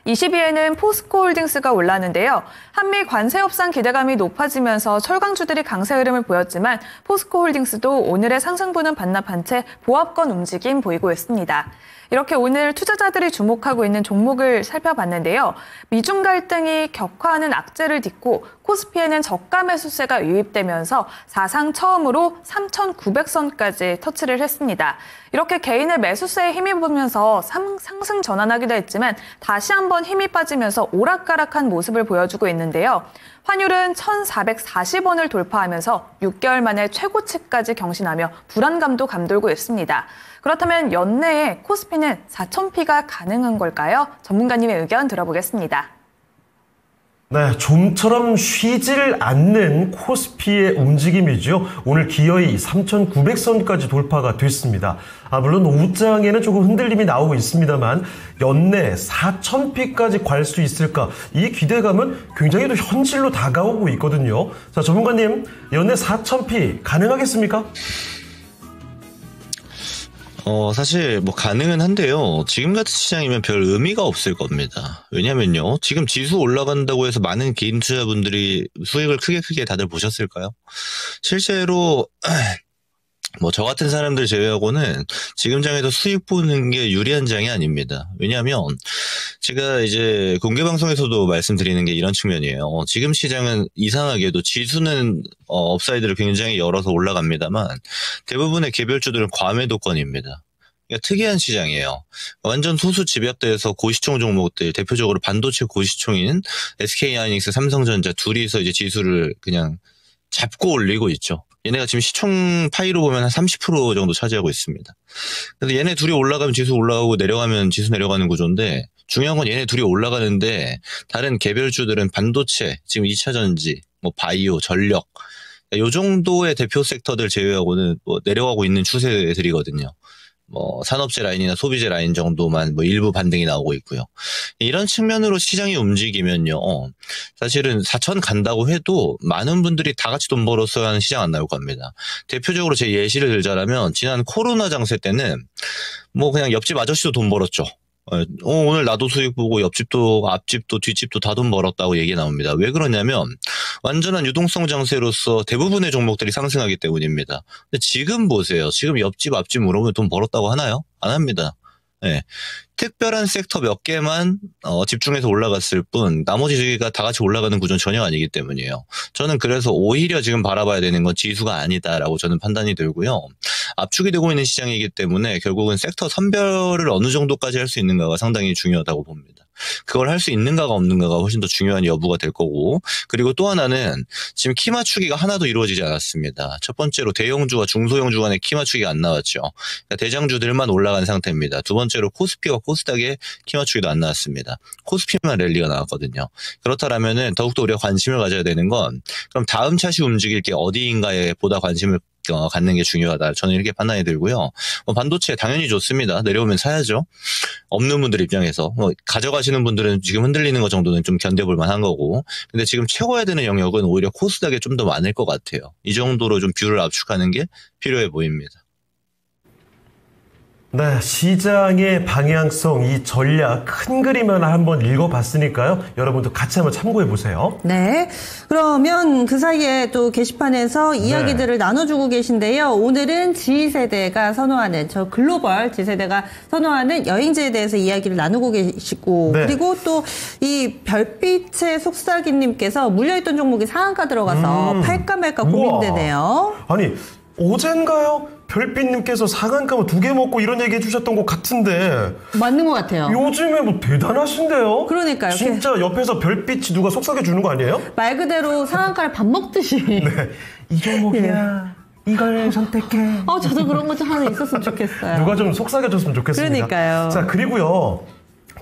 20위에는 포스코홀딩스가 올랐는데요. 한미 관세 협상 기대감이 높아지면서 철강주들이 강세 흐름을 보였지만 포스코홀딩스도 오늘의 상승분은 반납한 채 보합권 움직임 보이고 있습니다. 이렇게 오늘 투자자들이 주목하고 있는 종목을 살펴봤는데요. 미중 갈등이 격화하는 악재를 딛고 코스피에는 저가 매수세가 유입되면서 사상 처음으로 3,900선까지 터치를 했습니다. 이렇게 개인의 매수세에 힘입으면서 상승 전환하기도 했지만 다시 한번 힘이 빠지면서 오락가락한 모습을 보여주고 있는데요. 환율은 1,440원을 돌파하면서 6개월 만에 최고치까지 경신하며 불안감도 감돌고 있습니다. 그렇다면 연내에 코스피는 4,000피가 가능한 걸까요? 전문가님의 의견 들어보겠습니다. 네, 좀처럼 쉬질 않는 코스피의 움직임이죠. 오늘 기어이 3,900선까지 돌파가 됐습니다. 물론 오후장에는 조금 흔들림이 나오고 있습니다만 연내 4,000피까지 갈 수 있을까? 이 기대감은 굉장히 또 현실로 다가오고 있거든요. 자, 전문가님, 연내 4,000피 가능하겠습니까? 사실 가능은 한데요. 지금 같은 시장이면 별 의미가 없을 겁니다. 왜냐면요. 지금 지수 올라간다고 해서 많은 개인 투자분들이 수익을 크게 다들 보셨을까요? 실제로 저 같은 사람들 제외하고는 지금 장에서 수익 보는 게 유리한 장이 아닙니다. 왜냐하면 제가 이제 공개 방송에서도 말씀드리는 게 이런 측면이에요. 지금 시장은 이상하게도 지수는 업사이드를 굉장히 열어서 올라갑니다만 대부분의 개별주들은 과매도권입니다. 그러니까 특이한 시장이에요. 완전 소수 집약대에서 고시총 종목들, 대표적으로 반도체 고시총인 SK하이닉스, 삼성전자 둘이서 이제 지수를 그냥 잡고 올리고 있죠. 얘네가 지금 시총 파이로 보면 한 30% 정도 차지하고 있습니다. 그래서 얘네 둘이 올라가면 지수 올라가고 내려가면 지수 내려가는 구조인데 중요한 건 얘네 둘이 올라가는데 다른 개별주들은 반도체, 지금 2차전지, 바이오, 전력 요 정도의 대표 섹터들 제외하고는 내려가고 있는 추세들이거든요. 산업재 라인이나 소비재 라인 정도만 일부 반등이 나오고 있고요. 이런 측면으로 시장이 움직이면요. 사실은 4천 간다고 해도 많은 분들이 다 같이 돈 벌어서 하는 시장 안 나올 겁니다. 대표적으로 제 예시를 들자면 지난 코로나 장세 때는 그냥 옆집 아저씨도 돈 벌었죠. 오늘 나도 수익 보고 옆집도 앞집도 뒷집도 다 돈 벌었다고 얘기 나옵니다. 왜 그러냐면 완전한 유동성 장세로서 대부분의 종목들이 상승하기 때문입니다. 근데 지금 보세요. 지금 옆집 앞집 물어보면 돈 벌었다고 하나요? 안 합니다. 네. 특별한 섹터 몇 개만 집중해서 올라갔을 뿐 나머지가 다 같이 올라가는 구조는 전혀 아니기 때문이에요. 저는 그래서 오히려 지금 바라봐야 되는 건 지수가 아니다라고 저는 판단이 들고요. 압축이 되고 있는 시장이기 때문에 결국은 섹터 선별을 어느 정도까지 할 수 있는가가 상당히 중요하다고 봅니다. 그걸 할 수 있는가가 없는가가 훨씬 더 중요한 여부가 될 거고, 그리고 또 하나는 지금 키 맞추기가 하나도 이루어지지 않았습니다. 첫 번째로 대형주와 중소형주 간의 키 맞추기가 안 나왔죠. 그러니까 대장주들만 올라간 상태입니다. 두 번째로 코스피와 코스닥의 키 맞추기도 안 나왔습니다. 코스피만 랠리가 나왔거든요. 그렇다면은 더욱더 우리가 관심을 가져야 되는 건 그럼 다음 차시 움직일 게 어디인가에 보다 관심을 갖는 게 중요하다. 저는 이렇게 판단이 들고요. 반도체 당연히 좋습니다. 내려오면 사야죠. 없는 분들 입장에서 가져가시는 분들은 지금 흔들리는 것 정도는 좀 견뎌볼 만한 거고, 근데 지금 채워야 되는 영역은 오히려 코스닥에 좀 더 많을 것 같아요. 이 정도로 좀 뷰를 압축하는 게 필요해 보입니다. 네, 시장의 방향성, 이 전략 큰 그림 하나 한번 읽어봤으니까요. 여러분도 같이 한번 참고해보세요. 네, 그러면 그 사이에 또 게시판에서 이야기들을 나눠주고 계신데요. 오늘은 G세대가 선호하는, 글로벌 G세대가 선호하는 여행지에 대해서 이야기를 나누고 계시고, 네. 그리고 또 이 별빛의 속삭이님께서 물려있던 종목이 상한가 들어가서 팔까 말까 고민되네요. 아니, 어젠가요? 별빛님께서 상한가만 2개 먹고 이런 얘기 해주셨던 것 같은데. 맞는 것 같아요. 요즘에 대단하신데요? 그러니까요. 진짜 옆에서 별빛이 누가 속삭여 주는 거 아니에요? 말 그대로 상한가를 밥 먹듯이. 네. 이 종목이야. 이걸 선택해. 저도 그런 거 좀 하나 있었으면 좋겠어요. 누가 좀 속삭여줬으면 좋겠습니다. 그러니까요. 자, 그리고요.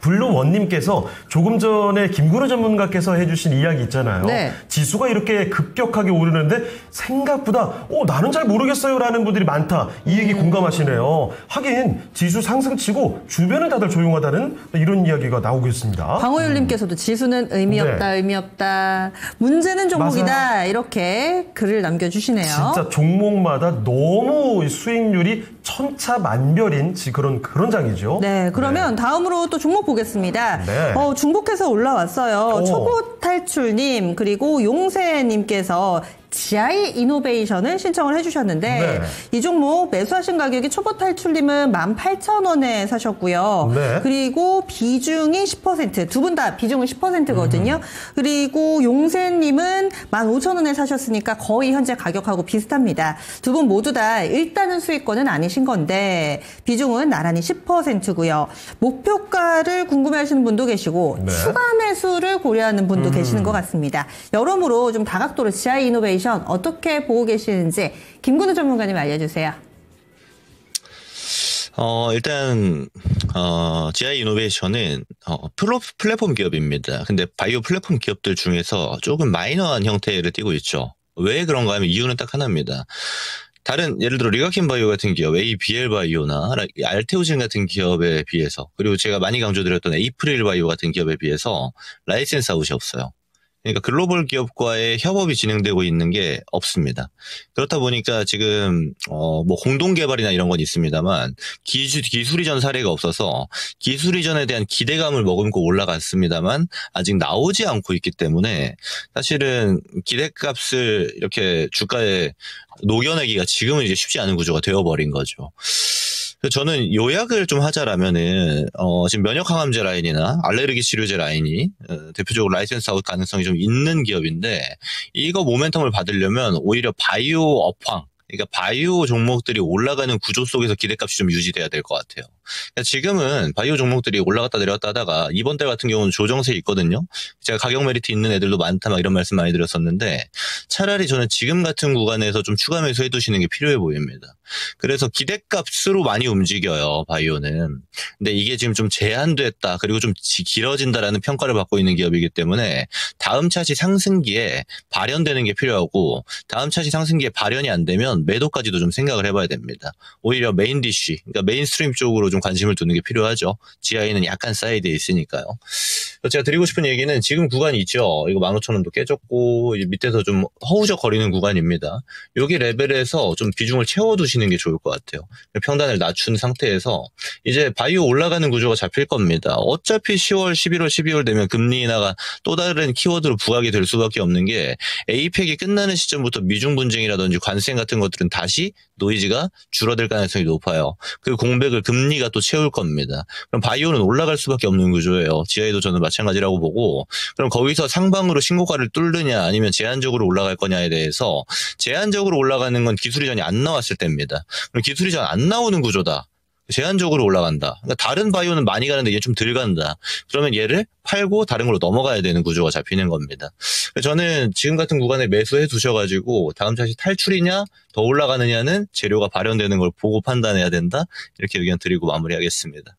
블루원님께서 조금 전에 김근우 전문가께서 해주신 이야기 있잖아요. 네. 지수가 이렇게 급격하게 오르는데 생각보다 나는 잘 모르겠어요 라는 분들이 많다. 이 얘기 공감하시네요. 하긴 지수 상승치고 주변은 다들 조용하다는 이런 이야기가 나오고 있습니다. 방호율님께서도 지수는 의미 없다, 네. 의미 없다. 문제는 종목이다. 맞아요. 이렇게 글을 남겨주시네요. 진짜 종목마다 너무 수익률이 천차만별인 그런 장이죠. 네, 그러면 다음으로 또 종목 보겠습니다. 네. 중복해서 올라왔어요. 오. 초보 탈출님 그리고 용세님께서 GI 이노베이션을 신청을 해주셨는데 네. 이 종목 매수하신 가격이 초보 탈출님은 18,000원에 사셨고요. 네. 그리고 비중이 10%, 두 분 다 비중은 10%거든요. 그리고 용세님은 15,000원에 사셨으니까 거의 현재 가격하고 비슷합니다. 두 분 모두 다 일단은 수익권은 아니신 건데 비중은 나란히 10%고요. 목표가를 궁금해하시는 분도 계시고 네. 추가 매수를 고려하는 분도 계시는 것 같습니다. 여러모로 좀 다각도로 GI 이노베이션 어떻게 보고 계시는지 김근우 전문가님 알려주세요. 일단 GI 이노베이션은 플랫폼 기업입니다. 근데 바이오 플랫폼 기업들 중에서 조금 마이너한 형태를 띠고 있죠. 왜 그런가 하면 이유는 딱 하나입니다. 다른 예를 들어 리가킨 바이오 같은 기업, ABL 바이오나 알테오진 같은 기업에 비해서, 그리고 제가 많이 강조드렸던 에이프릴 바이오 같은 기업에 비해서 라이센스 아웃이 없어요. 그러니까 글로벌 기업과의 협업이 진행되고 있는 게 없습니다. 그렇다 보니까 지금 뭐 공동 개발이나 이런 건 있습니다만 기술 이전 사례가 없어서 기술 이전에 대한 기대감을 머금고 올라갔습니다만 아직 나오지 않고 있기 때문에 사실은 기대값을 이렇게 주가에 녹여내기가 지금은 이제 쉽지 않은 구조가 되어버린 거죠. 저는 요약을 좀 하자라면은 지금 면역 항암제 라인이나 알레르기 치료제 라인이 대표적으로 라이센스 아웃 가능성이 좀 있는 기업인데, 이거 모멘텀을 받으려면 오히려 바이오 업황, 그러니까 바이오 종목들이 올라가는 구조 속에서 기대값이 좀 유지돼야 될 것 같아요. 그러니까 지금은 바이오 종목들이 올라갔다 내려갔다 하다가 이번 달 같은 경우는 조정세 있거든요. 제가 가격 메리트 있는 애들도 많다 막 이런 말씀 많이 드렸었는데, 차라리 저는 지금 같은 구간에서 좀 추가 매수해 두시는 게 필요해 보입니다. 그래서 기대값으로 많이 움직여요, 바이오는. 근데 이게 지금 좀 제한됐다, 그리고 좀 길어진다라는 평가를 받고 있는 기업이기 때문에 다음 차시 상승기에 발현되는 게 필요하고, 다음 차시 상승기에 발현이 안 되면 매도까지도 좀 생각을 해봐야 됩니다. 오히려 메인 DC, 그러니까 메인스트림 쪽으로 좀 관심을 두는 게 필요하죠. GI는 약간 사이드에 있으니까요. 제가 드리고 싶은 얘기는 지금 구간이 있죠. 이거 15,000원도 깨졌고 밑에서 좀 허우적거리는 구간입니다. 여기 레벨에서 좀 비중을 채워두시는 게 좋을 것 같아요. 평단을 낮춘 상태에서 이제 바이오 올라가는 구조가 잡힐 겁니다. 어차피 10월, 11월, 12월 되면 금리 인하가 또 다른 키워드로 부각이 될 수밖에 없는 게, APEC이 끝나는 시점부터 미중 분쟁이라든지 관세 같은 것들은 다시 노이즈가 줄어들 가능성이 높아요. 그 공백을 금리가 또 채울 겁니다. 그럼 바이오는 올라갈 수밖에 없는 구조예요. GI도 저는 마찬가지라고 보고, 그럼 거기서 상방으로 신고가를 뚫느냐 아니면 제한적으로 올라갈 거냐에 대해서, 제한적으로 올라가는 건 기술 이전이 안 나왔을 때입니다. 그럼 기술 이전 안 나오는 구조다, 제한적으로 올라간다. 그러니까 다른 바이오는 많이 가는데 얘 좀 덜 간다. 그러면 얘를 팔고 다른 걸로 넘어가야 되는 구조가 잡히는 겁니다. 저는 지금 같은 구간에 매수해 두셔가지고 다음 차시 탈출이냐 더 올라가느냐는 재료가 발현되는 걸 보고 판단해야 된다. 이렇게 의견 드리고 마무리하겠습니다.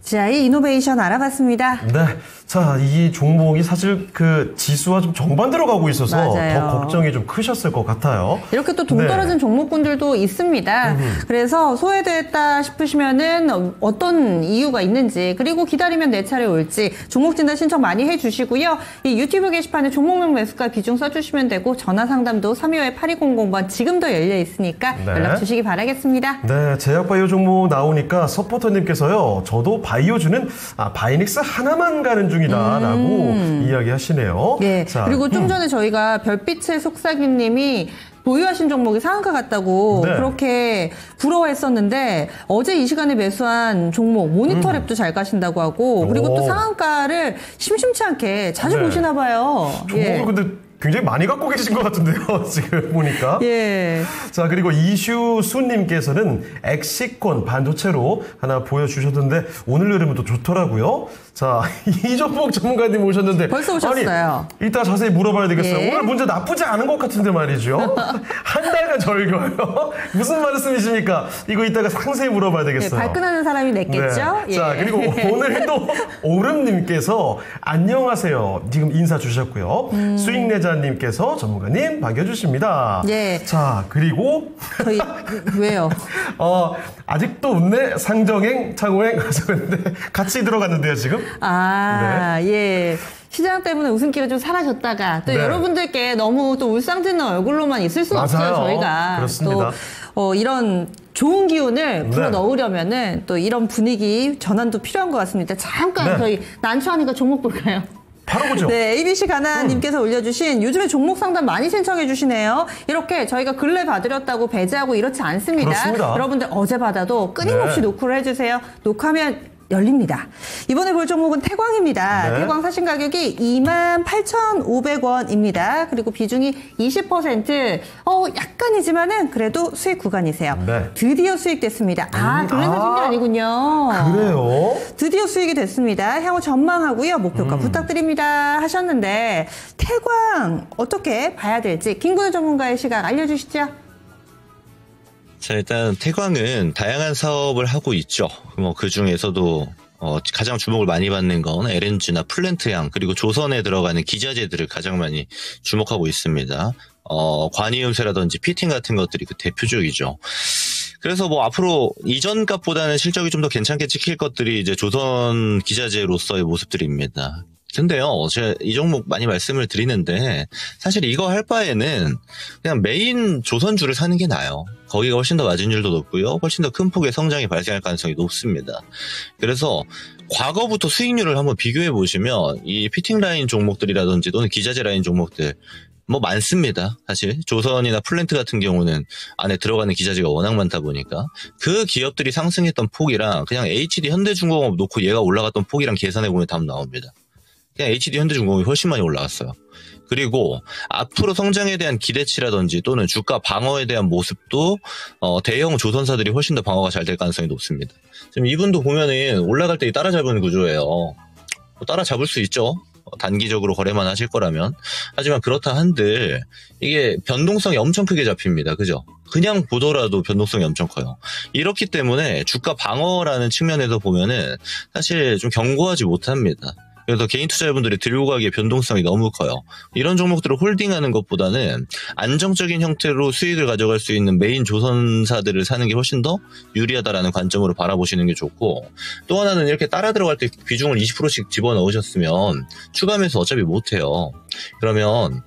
GI 이노베이션 알아봤습니다. 네. 자, 이 종목이 사실 그 지수와 좀 정반대로 가고 있어서 맞아요. 더 걱정이 좀 크셨을 것 같아요. 이렇게 또 동떨어진 종목군들도 있습니다. 그래서 소외됐다 싶으시면은 어떤 이유가 있는지, 그리고 기다리면 내 차례 올지 종목 진단 신청 많이 해주시고요. 이 유튜브 게시판에 종목명 매수가 비중 써주시면 되고, 전화 상담도 325-8200번 지금도 열려 있으니까 네. 연락 주시기 바라겠습니다. 네, 제약바이오 종목 나오니까 서포터님께서요, 저도 바이오주는 바이닉스 하나만 가는 중이다라고 이야기하시네요. 네. 자, 그리고 좀 전에 저희가 별빛의 속삭이님이 보유하신 종목이 상한가 같다고 네. 그렇게 부러워했었는데, 어제 이 시간에 매수한 종목 모니터랩도 잘 가신다고 하고, 그리고 또 상한가를 심심치 않게 자주 네. 보시나 봐요. 종목을 근데 굉장히 많이 갖고 계신 것 같은데요. 지금 보니까. 예. 자, 그리고 이슈수님께서는 엑시콘 반도체로 하나 보여주셨는데 오늘 흐름은 또 좋더라고요. 자, 이종목 전문가님 오셨는데. 벌써 오셨어요. 아니, 이따 자세히 물어봐야 되겠어요. 예. 오늘 문제 나쁘지 않은 것 같은데 말이죠. 한 달간 절거요. 무슨 말씀이십니까? 이거 이따가 상세히 물어봐야 되겠어요. 예, 발끈하는 사람이 냈겠죠? 네. 자, 그리고 오늘 또 오름님께서 안녕하세요. 지금 인사 주셨고요. 수익내자님께서 전문가님 반겨주십니다. 예. 자, 그리고 저희 왜요? 아직도 웃네 상정행 창호행 하셨는데 같이 들어갔는데요 지금. 예. 시장 때문에 웃음기가 좀 사라졌다가 또 네. 여러분들께 너무 또 울상짓는 얼굴로만 있을 수는 없어요, 저희가. 그렇습니다. 또 이런 좋은 기운을 불어 네. 넣으려면은 또 이런 분위기 전환도 필요한 것 같습니다. 잠깐 네. 저희 난처하니까 종목 볼까요? 바로 보죠. 네, ABC 가나님께서 올려주신 요즘에 종목 상담 많이 신청해 주시네요. 이렇게 저희가 근래 봐드렸다고 배제하고 이렇지 않습니다. 그렇습니다. 여러분들 어제 받아도 끊임없이 네. 노크를 해주세요. 녹화하면 열립니다. 이번에 볼 종목은 태광입니다. 네. 태광 사신 가격이 28,500원입니다. 그리고 비중이 20%. 약간이지만은 그래도 수익 구간이세요. 네. 드디어 수익됐습니다. 근래 사신 게 아니군요. 그래요? 드디어 수익이 됐습니다. 향후 전망하고요. 목표가 부탁드립니다 하셨는데 태광 어떻게 봐야 될지 김근우 전문가의 시각 알려주시죠. 자, 일단 태광은 다양한 사업을 하고 있죠. 그 중에서도 가장 주목을 많이 받는 건 LNG나 플랜트향 그리고 조선에 들어가는 기자재들을 가장 많이 주목하고 있습니다. 관이음새라든지 피팅 같은 것들이 그 대표적이죠. 그래서 앞으로 이전 값보다는 실적이 좀 더 괜찮게 찍힐 것들이 이제 조선 기자재로서의 모습들입니다. 근데요, 제가 이 종목 많이 말씀을 드리는데 사실 이거 할 바에는 그냥 메인 조선주를 사는 게 나아요. 거기가 훨씬 더 마진율도 높고요. 훨씬 더 큰 폭의 성장이 발생할 가능성이 높습니다. 그래서 과거부터 수익률을 한번 비교해 보시면 이 피팅 라인 종목들이라든지 또는 기자재 라인 종목들 많습니다. 사실 조선이나 플랜트 같은 경우는 안에 들어가는 기자재가 워낙 많다 보니까 그 기업들이 상승했던 폭이랑 그냥 HD 현대중공업 놓고 얘가 올라갔던 폭이랑 계산해 보면 답 나옵니다. 그냥 HD 현대중공업이 훨씬 많이 올라갔어요. 그리고 앞으로 성장에 대한 기대치라든지 또는 주가 방어에 대한 모습도 대형 조선사들이 훨씬 더 방어가 잘 될 가능성이 높습니다. 지금 이분도 보면은 올라갈 때 따라잡은 구조예요. 따라잡을 수 있죠. 단기적으로 거래만 하실 거라면. 하지만 그렇다 한들 이게 변동성이 엄청 크게 잡힙니다. 그죠? 그냥 보더라도 변동성이 엄청 커요. 이렇기 때문에 주가 방어라는 측면에서 보면은 사실 좀 견고하지 못합니다. 그래서 개인 투자자분들이 들고 가기에 변동성이 너무 커요. 이런 종목들을 홀딩하는 것보다는 안정적인 형태로 수익을 가져갈 수 있는 메인 조선사들을 사는 게 훨씬 더 유리하다라는 관점으로 바라보시는 게 좋고, 또 하나는 이렇게 따라 들어갈 때 비중을 20%씩 집어넣으셨으면 추가하면서 어차피 못해요. 그러면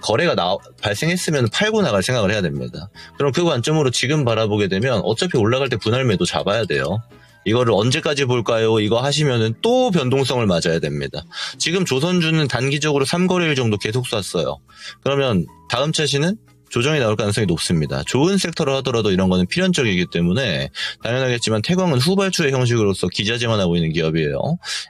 거래가 발생했으면 팔고 나갈 생각을 해야 됩니다. 그럼 그 관점으로 지금 바라보게 되면 어차피 올라갈 때 분할 매도 잡아야 돼요. 이거를 언제까지 볼까요? 이거 하시면은 또 변동성을 맞아야 됩니다. 지금 조선주는 단기적으로 3거래일 정도 계속 쐈어요. 그러면 다음 차시는 조정이 나올 가능성이 높습니다. 좋은 섹터로 하더라도 이런 거는 필연적이기 때문에 당연하겠지만 태광은 후발주의 형식으로서 기자재만 하고 있는 기업이에요.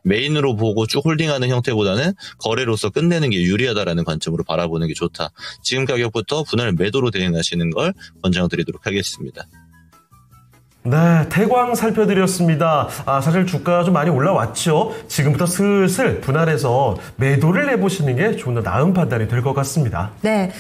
메인으로 보고 쭉 홀딩하는 형태보다는 거래로서 끝내는 게 유리하다라는 관점으로 바라보는 게 좋다. 지금 가격부터 분할 매도로 대응하시는 걸 권장드리도록 하겠습니다. 네, 태광 살펴드렸습니다. 사실 주가가 좀 많이 올라왔죠. 지금부터 슬슬 분할해서 매도를 해보시는 게 좀 더 나은 판단이 될 것 같습니다. 네.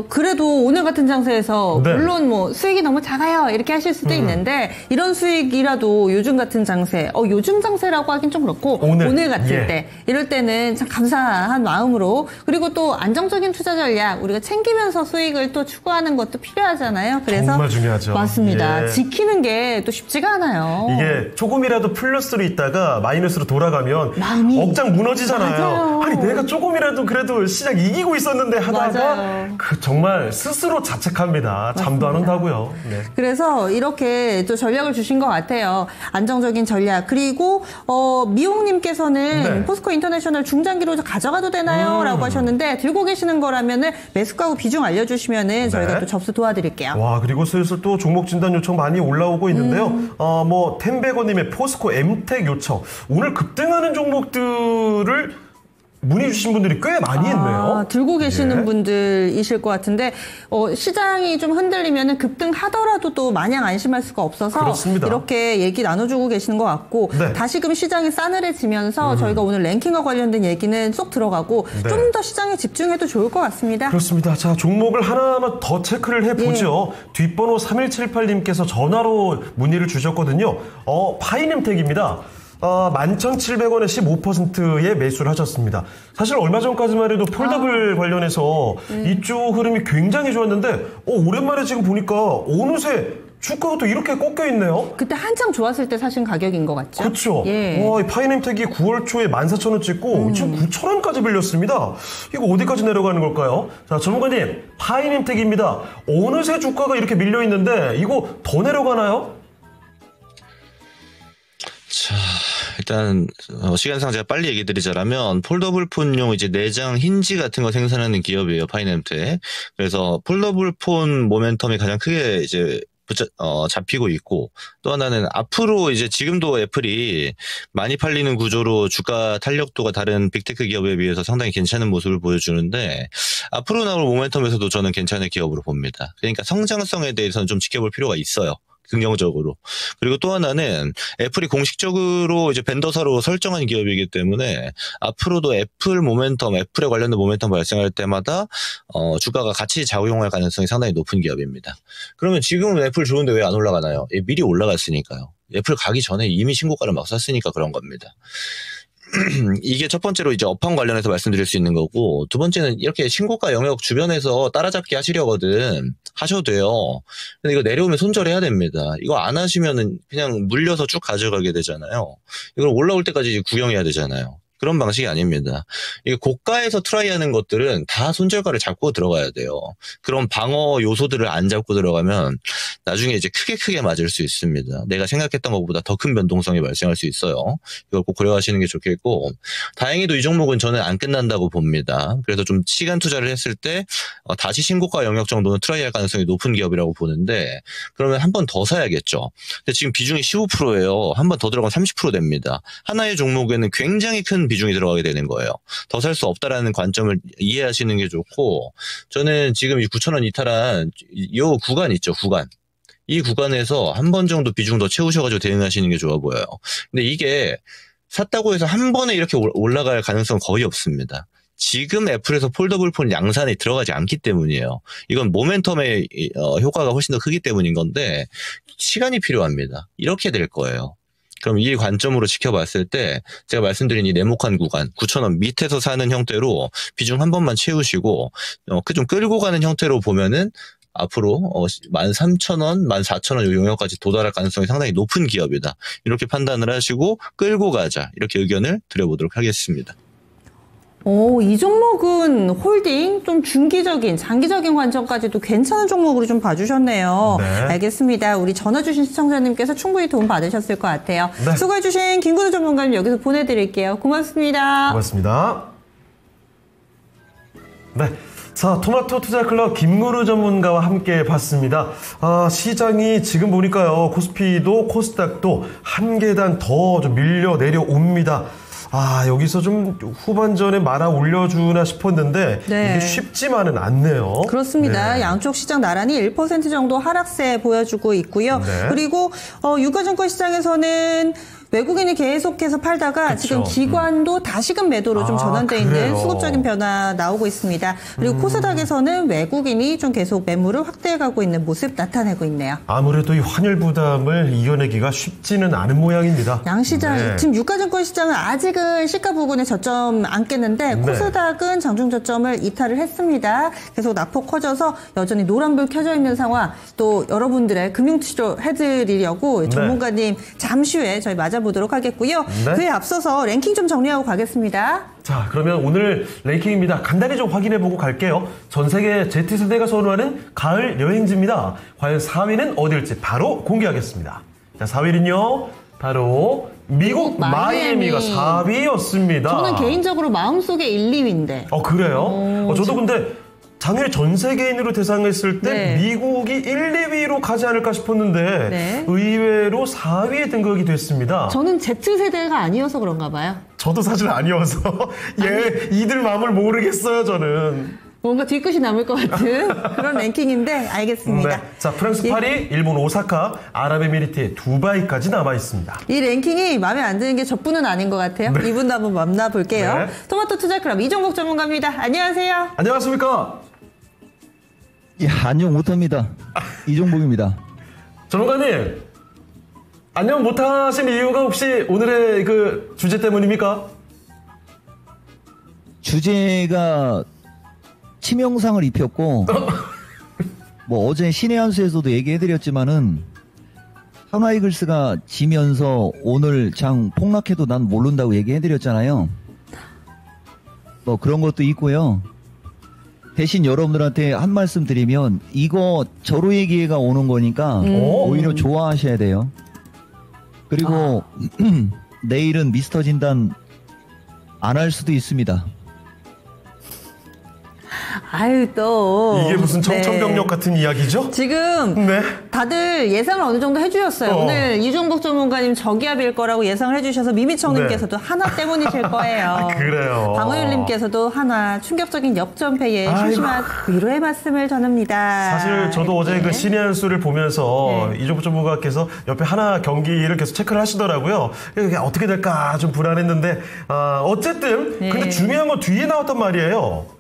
그래도 오늘 같은 장세에서 네. 물론 수익이 너무 작아요 이렇게 하실 수도 있는데 이런 수익이라도 요즘 같은 장세, 요즘 장세라고 하긴 좀 그렇고 오늘 같을 때 이럴 때는 참 감사한 마음으로, 그리고 또 안정적인 투자 전략 우리가 챙기면서 수익을 또 추구하는 것도 필요하잖아요. 그래서 정말 중요하죠. 맞습니다. 예. 지키는 게 또 쉽지가 않아요. 이게 조금이라도 플러스로 있다가 마이너스로 돌아가면 마음이 억장 무너지잖아요. 맞아요. 아니 내가 조금이라도 그래도 시장 이기고 있었는데 하다가 맞아요. 정말 스스로 자책합니다. 잠도 안 온다고요. 네. 그래서 이렇게 또 전략을 주신 것 같아요. 안정적인 전략. 그리고 미용님께서는 네. 포스코 인터내셔널 중장기로 가져가도 되나요? 라고 하셨는데 들고 계시는 거라면은 매수가고 비중 알려주시면은 저희가 또 접수 도와드릴게요. 와, 그리고 슬슬 또 종목 진단 요청 많이 올라오고 있는데요. 템베거님의 포스코 엠텍 요청. 오늘 급등하는 종목들을 문의 주신 분들이 꽤 많이 있네요. 들고 계시는 예. 분들이실 것 같은데 시장이 좀 흔들리면 급등하더라도 또 마냥 안심할 수가 없어서 그렇습니다. 이렇게 얘기 나눠주고 계시는 것 같고 네. 다시금 시장이 싸늘해지면서 저희가 오늘 랭킹과 관련된 얘기는 쏙 들어가고 네. 좀 더 시장에 집중해도 좋을 것 같습니다. 그렇습니다. 자, 종목을 하나하나 더 체크를 해보죠. 뒷번호 3178님께서 전화로 문의를 주셨거든요. 파이넴텍입니다. 11,700원에 15%의 매수를 하셨습니다. 사실 얼마 전까지만 해도 폴더블 관련해서 이쪽 흐름이 굉장히 좋았는데 오랜만에 지금 보니까 어느새 주가가 또 이렇게 꺾여 있네요. 그때 한창 좋았을 때 사신 가격인 것 같죠? 그렇죠. 예. 이 파이넴텍이 9월 초에 14,000원 찍고 지금 9,000원까지 빌렸습니다. 이거 어디까지 내려가는 걸까요? 자, 전문가님, 파이넴텍입니다. 어느새 주가가 이렇게 밀려 있는데 이거 더 내려가나요? 자, 일단 시간상 제가 빨리 얘기 드리자면 폴더블 폰용 이제 내장 힌지 같은 거 생산하는 기업이에요, 파이넴텍. 그래서 폴더블 폰 모멘텀이 가장 크게 이제 잡히고 있고, 또 하나는 앞으로 이제 지금도 애플이 많이 팔리는 구조로 주가 탄력도가 다른 빅테크 기업에 비해서 상당히 괜찮은 모습을 보여주는데, 앞으로 나올 모멘텀에서도 저는 괜찮은 기업으로 봅니다. 그러니까 성장성에 대해서는 좀 지켜볼 필요가 있어요. 긍정적으로. 그리고 또 하나는 애플이 공식적으로 이제 벤더사로 설정한 기업이기 때문에 앞으로도 애플 모멘텀, 애플에 관련된 모멘텀 발생할 때마다 주가가 같이 작용할 가능성이 상당히 높은 기업입니다. 그러면 지금은 애플 좋은데 왜 안 올라가나요? 미리 올라갔으니까요. 애플 가기 전에 이미 신고가를 막 쐈으니까 그런 겁니다. 이게 첫 번째로 이제 업황 관련해서 말씀드릴 수 있는 거고, 두 번째는 이렇게 신고가 영역 주변에서 따라잡기 하시려거든 하셔도 돼요. 근데 이거 내려오면 손절해야 됩니다. 이거 안 하시면은 그냥 물려서 쭉 가져가게 되잖아요. 이걸 올라올 때까지 구경해야 되잖아요. 그런 방식이 아닙니다. 이게 고가에서 트라이하는 것들은 다 손절가를 잡고 들어가야 돼요. 그런 방어 요소들을 안 잡고 들어가면 나중에 이제 크게 맞을 수 있습니다. 내가 생각했던 것보다 더 큰 변동성이 발생할 수 있어요. 이걸 꼭 고려하시는 게 좋겠고, 다행히도 이 종목은 저는 안 끝난다고 봅니다. 그래서 좀 시간 투자를 했을 때 다시 신고가 영역 정도는 트라이할 가능성이 높은 기업이라고 보는데, 그러면 한 번 더 사야겠죠. 근데 지금 비중이 15%예요. 한 번 더 들어가면 30% 됩니다. 하나의 종목에는 굉장히 큰 비중이 들어가게 되는 거예요. 더 살 수 없다라는 관점을 이해하시는 게 좋고, 저는 지금 이 9,000원 이탈한 이 구간 있죠, 구간. 이 구간에서 한 번 정도 비중 더 채우셔가지고 대응하시는 게 좋아 보여요. 근데 이게 샀다고 해서 한 번에 이렇게 올라갈 가능성은 거의 없습니다. 지금 애플에서 폴더블 폰 양산에 들어가지 않기 때문이에요. 이건 모멘텀의 효과가 훨씬 더 크기 때문인 건데, 시간이 필요합니다. 이렇게 될 거예요. 그럼 이 관점으로 지켜봤을 때 제가 말씀드린 이 네모칸 구간 9,000원 밑에서 사는 형태로 비중 한 번만 채우시고 좀 끌고 가는 형태로 보면은 앞으로 13,000원, 14,000원 이 영역까지 도달할 가능성이 상당히 높은 기업이다. 이렇게 판단을 하시고 끌고 가자. 이렇게 의견을 드려보도록 하겠습니다. 이 종목은 홀딩, 좀 중기적인, 장기적인 관점까지도 괜찮은 종목으로 좀 봐주셨네요. 네. 알겠습니다. 우리 전화 주신 시청자님께서 충분히 도움 받으셨을 것 같아요. 네. 수고해주신 김근우 전문가님 여기서 보내드릴게요. 고맙습니다. 고맙습니다. 네. 자, 토마토 투자클럽 김근우 전문가와 함께 봤습니다. 시장이 지금 보니까요, 코스피도 코스닥도 한 계단 더 좀 밀려 내려옵니다. 여기서 좀 후반전에 말아 올려주나 싶었는데, 네. 이게 쉽지만은 않네요. 그렇습니다. 네. 양쪽 시장 나란히 1% 정도 하락세 보여주고 있고요. 네. 그리고 유가증권 시장에서는 외국인이 계속해서 팔다가 그쵸. 지금 기관도 다시금 매도로 좀 전환돼 있는 그래요. 수급적인 변화 나오고 있습니다. 그리고 코스닥에서는 외국인이 좀 계속 매물을 확대해가고 있는 모습 나타내고 있네요. 아무래도 이 환율 부담을 이겨내기가 쉽지는 않은 모양입니다. 양시장, 네. 지금 유가증권 시장은 아직은 시가 부근에 저점 안 깼는데 네. 코스닥은 장중 저점을 이탈을 했습니다. 계속 낙폭 커져서 여전히 노란불 켜져 있는 상황, 또 여러분들의 금융치료 해드리려고 전문가님 잠시 후에 저희 맞아보도록 하겠고요. 네. 그에 앞서서 랭킹 좀 정리하고 가겠습니다. 자, 그러면 오늘 랭킹입니다. 간단히 좀 확인해보고 갈게요. 전 세계 Z세대가 선호하는 가을 여행지입니다. 과연 4위는 어딜지 바로 공개하겠습니다. 자, 4위는요. 바로 미국 마이애미가 4위였습니다. 저는 개인적으로 마음속에 1, 2위인데. 그래요? 저도 근데 작년에 전 세계인으로 대상했을 때 네. 미국이 1, 2위로 가지 않을까 싶었는데 네. 의외로 4위에 등극이 됐습니다. 저는 Z세대가 아니어서 그런가 봐요. 저도 사실 아니어서 이들 마음을 모르겠어요, 저는. 뭔가 뒤끝이 남을 것 같은 그런 랭킹인데 알겠습니다. 네. 자, 프랑스 파리, 일본 오사카, 아랍에미리트 두바이까지 남아 있습니다. 이 랭킹이 마음에 안 드는 게 저뿐은 아닌 것 같아요. 네. 이분도 한번 만나볼게요. 네. 토마토 투자클럽 이종복 전문가입니다. 안녕하세요. 안녕하십니까? 예, 안녕 못합니다. 이종복입니다. 전문가님, 안녕 못하신 이유가 혹시 오늘의 그 주제 때문입니까? 주제가 치명상을 입혔고 뭐 어제 신의 한 수에서도 얘기해드렸지만은 하나이글스가 지면서 오늘 장 폭락해도 난 모른다고 얘기해드렸잖아요. 뭐 그런 것도 있고요. 대신 여러분들한테 한 말씀 드리면 이거 절호의 기회가 오는 거니까 오히려 좋아하셔야 돼요. 그리고 내일은 미스터 진단 안 할 수도 있습니다. 아유 또 이게 무슨 청천벽력 같은 이야기죠? 지금 네. 다들 예상을 어느 정도 해주셨어요. 오늘 이종복 전문가님 저기압일 거라고 예상을 해주셔서 미미청님께서도 하나 때문이실 거예요. 그래요. 방어율님께서도 하나 충격적인 역전패에 심심한 위로의 말씀을 전합니다. 사실 저도 어제 네. 그 신의 한 수를 보면서 네. 이종복 전문가께서 옆에 하나 경기를 계속 체크를 하시더라고요. 이게 어떻게 될까 좀 불안했는데 어쨌든 네. 근데 중요한 건 뒤에 나왔단 말이에요.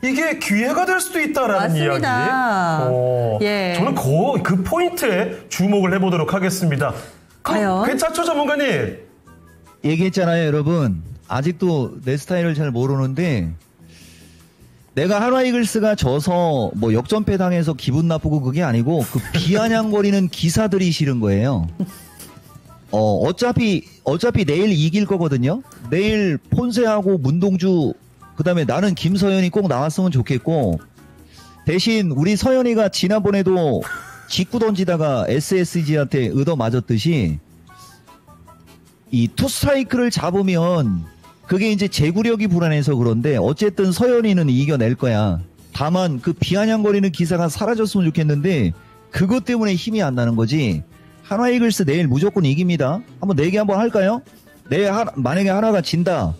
이게 기회가 될 수도 있다라는 맞습니다. 이야기. 예. 저는 그 포인트에 주목을 해보도록 하겠습니다. 과연? 괜찮죠, 전문가님? 얘기했잖아요, 여러분. 아직도 내 스타일을 잘 모르는데 내가 하나이글스가 져서 뭐 역전패 당해서 기분 나쁘고 그게 아니고 그 비아냥거리는 기사들이 싫은 거예요. 어차피 내일 이길 거거든요. 내일 폰세하고 문동주 그다음에 나는 김서연이 꼭 나왔으면 좋겠고 대신 우리 서연이가 지난번에도 직구 던지다가 SSG한테 얻어 맞았듯이 이 투스트라이크를 잡으면 그게 이제 제구력이 불안해서 그런데 어쨌든 서연이는 이겨낼 거야. 다만 그 비아냥거리는 기사가 사라졌으면 좋겠는데 그것 때문에 힘이 안 나는 거지. 하나이글스 내일 무조건 이깁니다. 한번 내기 한번 할까요? 만약에 하나가 진다.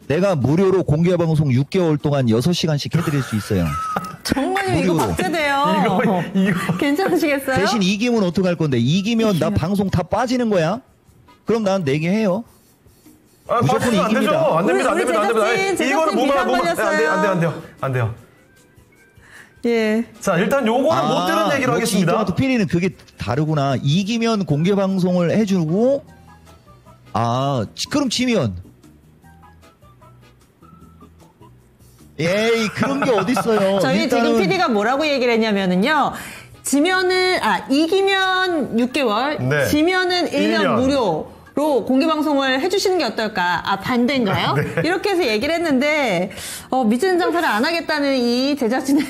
내가 무료로 공개 방송 6개월 동안 6시간씩 해드릴 수 있어요. 정말 이거 무료로. 박제돼요. 이거. 괜찮으시겠어요? 대신 이기면 어떡할 건데? 이기면 나 방송 다 빠지는 거야? 그럼 난 내게 해요. 무조건 빠지면 안 되죠. 이깁니다. 안 됩니다. 안 우리 됩니다. 안 됩니다. 제작진 이거는 미상 안 걸렸어요. 돼요. 안 돼요. 예. 자, 일단 요거는 못 들은 얘기로 하겠습니다. 토마토 피디는 그게 다르구나. 이기면 공개 방송을 해주고, 그럼 지면. 에이, 그런 게 어딨어요. 저희 지금 PD가 뭐라고 얘기를 했냐면은요. 이기면 6개월, 네. 지면은 1년 1년. 무료로 공개방송을 해주시는 게 어떨까? 반대인가요? 네. 이렇게 해서 얘기를 했는데, 미치는 장사를 안 하겠다는 이 제작진의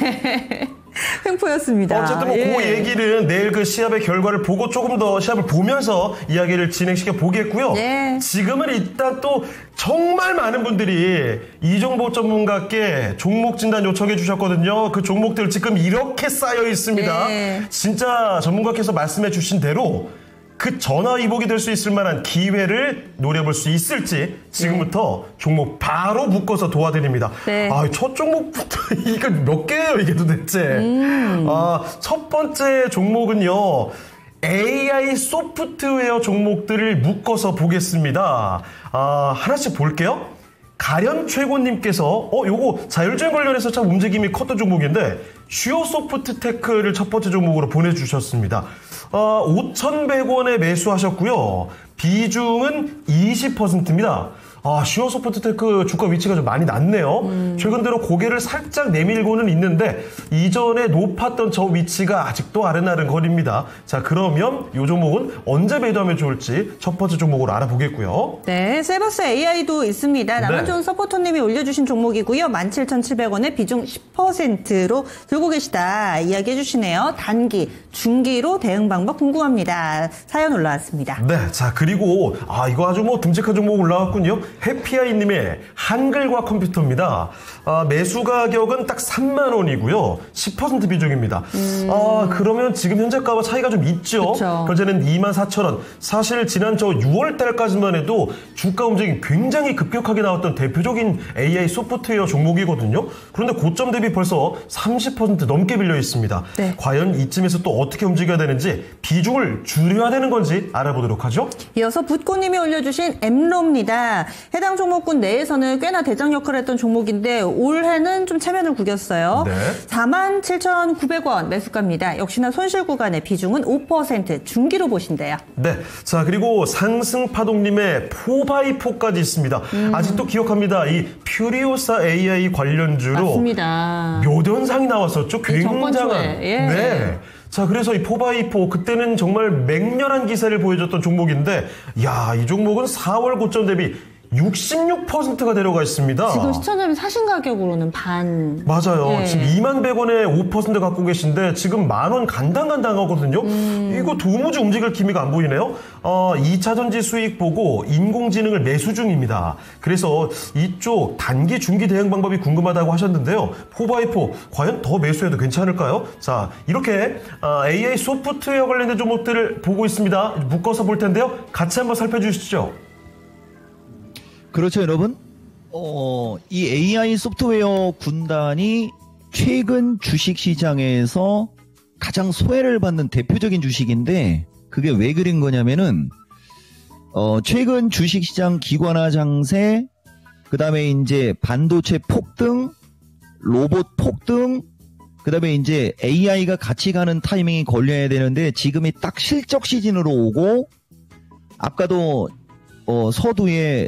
횡포였습니다. 어쨌든 뭐 그 얘기는 내일 그 시합의 결과를 보고 조금 더 시합을 보면서 이야기를 진행시켜 보겠고요. 네. 지금은 일단 또 정말 많은 분들이 이종복 전문가께 종목 진단 요청해 주셨거든요. 그 종목들 지금 이렇게 쌓여 있습니다. 네. 진짜 전문가께서 말씀해 주신 대로 그 전화위복이 될 수 있을 만한 기회를 노려볼 수 있을지 지금부터 종목 바로 묶어서 도와드립니다. 네. 첫 종목부터 이거 몇 개예요 이게 도대체. 첫 번째 종목은요. AI 소프트웨어 종목들을 묶어서 보겠습니다. 하나씩 볼게요. 가련 최고님께서 요거 자율주행 관련해서 참 움직임이 컸던 종목인데 슈어소프트테크를 첫 번째 종목으로 보내주셨습니다. 5,100원에 매수하셨고요. 비중은 20%입니다. 슈어소프트테크 주가 위치가 좀 많이 낮네요. 최근 들어 고개를 살짝 내밀고는 있는데 이전에 높았던 저 위치가 아직도 아른아른거립니다. 자, 그러면 이 종목은 언제 매도하면 좋을지 첫 번째 종목으로 알아보겠고요. 네, 세버스 AI도 있습니다. 남한좋은 서포터님이 올려주신 종목이고요. 17,700원에 비중 10%로 들고 계시다 이야기해 주시네요. 단기, 중기로 대응 방법 궁금합니다. 사연 올라왔습니다. 네, 자, 그리고 이거 아주 뭐 듬직한 종목 올라왔군요. 해피아이님의 한글과 컴퓨터입니다. 매수 가격은 딱 3만 원이고요. 10% 비중입니다. 그러면 지금 현재가와 차이가 좀 있죠. 그쵸. 현재는 24,000원. 사실 지난 저 6월 달까지만 해도 주가 움직임이 굉장히 급격하게 나왔던 대표적인 AI 소프트웨어 종목이거든요. 그런데 고점 대비 벌써 30% 넘게 밀려 있습니다. 네. 과연 이쯤에서 또 어떻게 움직여야 되는지 비중을 줄여야 되는 건지 알아보도록 하죠. 이어서 붓고님이 올려주신 엠로입니다. 해당 종목군 내에서는 꽤나 대장 역할을 했던 종목인데 올해는 좀 체면을 구겼어요. 네. 47,900원 매수가입니다. 역시나 손실 구간의 비중은 5%, 중기로 보신대요. 네. 자, 그리고 상승파동님의 4x4까지 있습니다. 아직도 기억합니다. 이 퓨리오사 AI 관련주로 맞습니다. 묘변상이 나왔었죠. 정권 굉장한. 초에, 예. 네. 자, 그래서 이 4x4 그때는 정말 맹렬한 기세를 보여줬던 종목인데, 야, 이 종목은 4월 고점 대비 66%가 내려가 있습니다. 지금 시청자님 사신 가격으로는 반. 맞아요. 예. 지금 21,100원에 5% 갖고 계신데 지금 10,000원 간당간당하거든요. 이거 도무지 움직일 기미가 안 보이네요. 2차전지 수익 보고 인공지능을 매수 중입니다. 그래서 이쪽 단기 중기 대응 방법이 궁금하다고 하셨는데요. 4x4 과연 더 매수해도 괜찮을까요? 자, 이렇게 AI 소프트웨어 관련된 종목들을 보고 있습니다. 묶어서 볼 텐데요. 같이 한번 살펴주시죠. 그렇죠, 여러분. 이 AI 소프트웨어 군단이 최근 주식시장에서 가장 소외를 받는 대표적인 주식인데 그게 왜 그린 거냐면은 최근 주식시장 기관화 장세, 그 다음에 이제 반도체 폭등, 로봇 폭등, 그 다음에 이제 AI가 같이 가는 타이밍이 걸려야 되는데 지금이 딱 실적 시즌으로 오고 아까도 서두에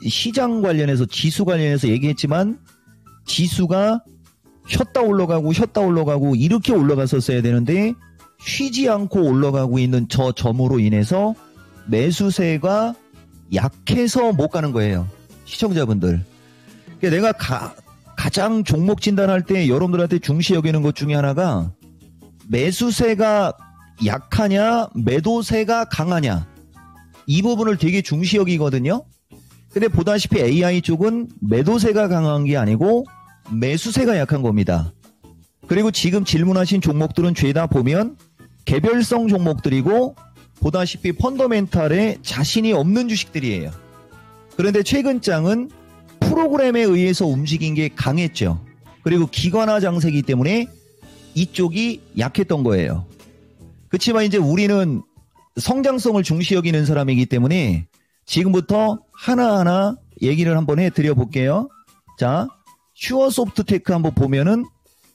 시장 관련해서 지수 관련해서 얘기했지만 지수가 쉬었다 올라가고 이렇게 올라갔었어야 되는데 쉬지 않고 올라가고 있는 저 점으로 인해서 매수세가 약해서 못 가는 거예요. 시청자분들. 그러니까 내가 가장 종목 진단할 때 여러분들한테 중시 여기는 것 중에 하나가 매수세가 약하냐 매도세가 강하냐 이 부분을 되게 중시 여기거든요. 근데 보다시피 AI 쪽은 매도세가 강한 게 아니고 매수세가 약한 겁니다. 그리고 지금 질문하신 종목들은 죄다 보면 개별성 종목들이고 보다시피 펀더멘탈에 자신이 없는 주식들이에요. 그런데 최근 장은 프로그램에 의해서 움직인 게 강했죠. 그리고 기관화 장세이기 때문에 이쪽이 약했던 거예요. 그렇지만 이제 우리는 성장성을 중시 여기는 사람이기 때문에 지금부터 하나하나 얘기를 한번 해드려 볼게요. 자, 슈어소프트테크 한번 보면은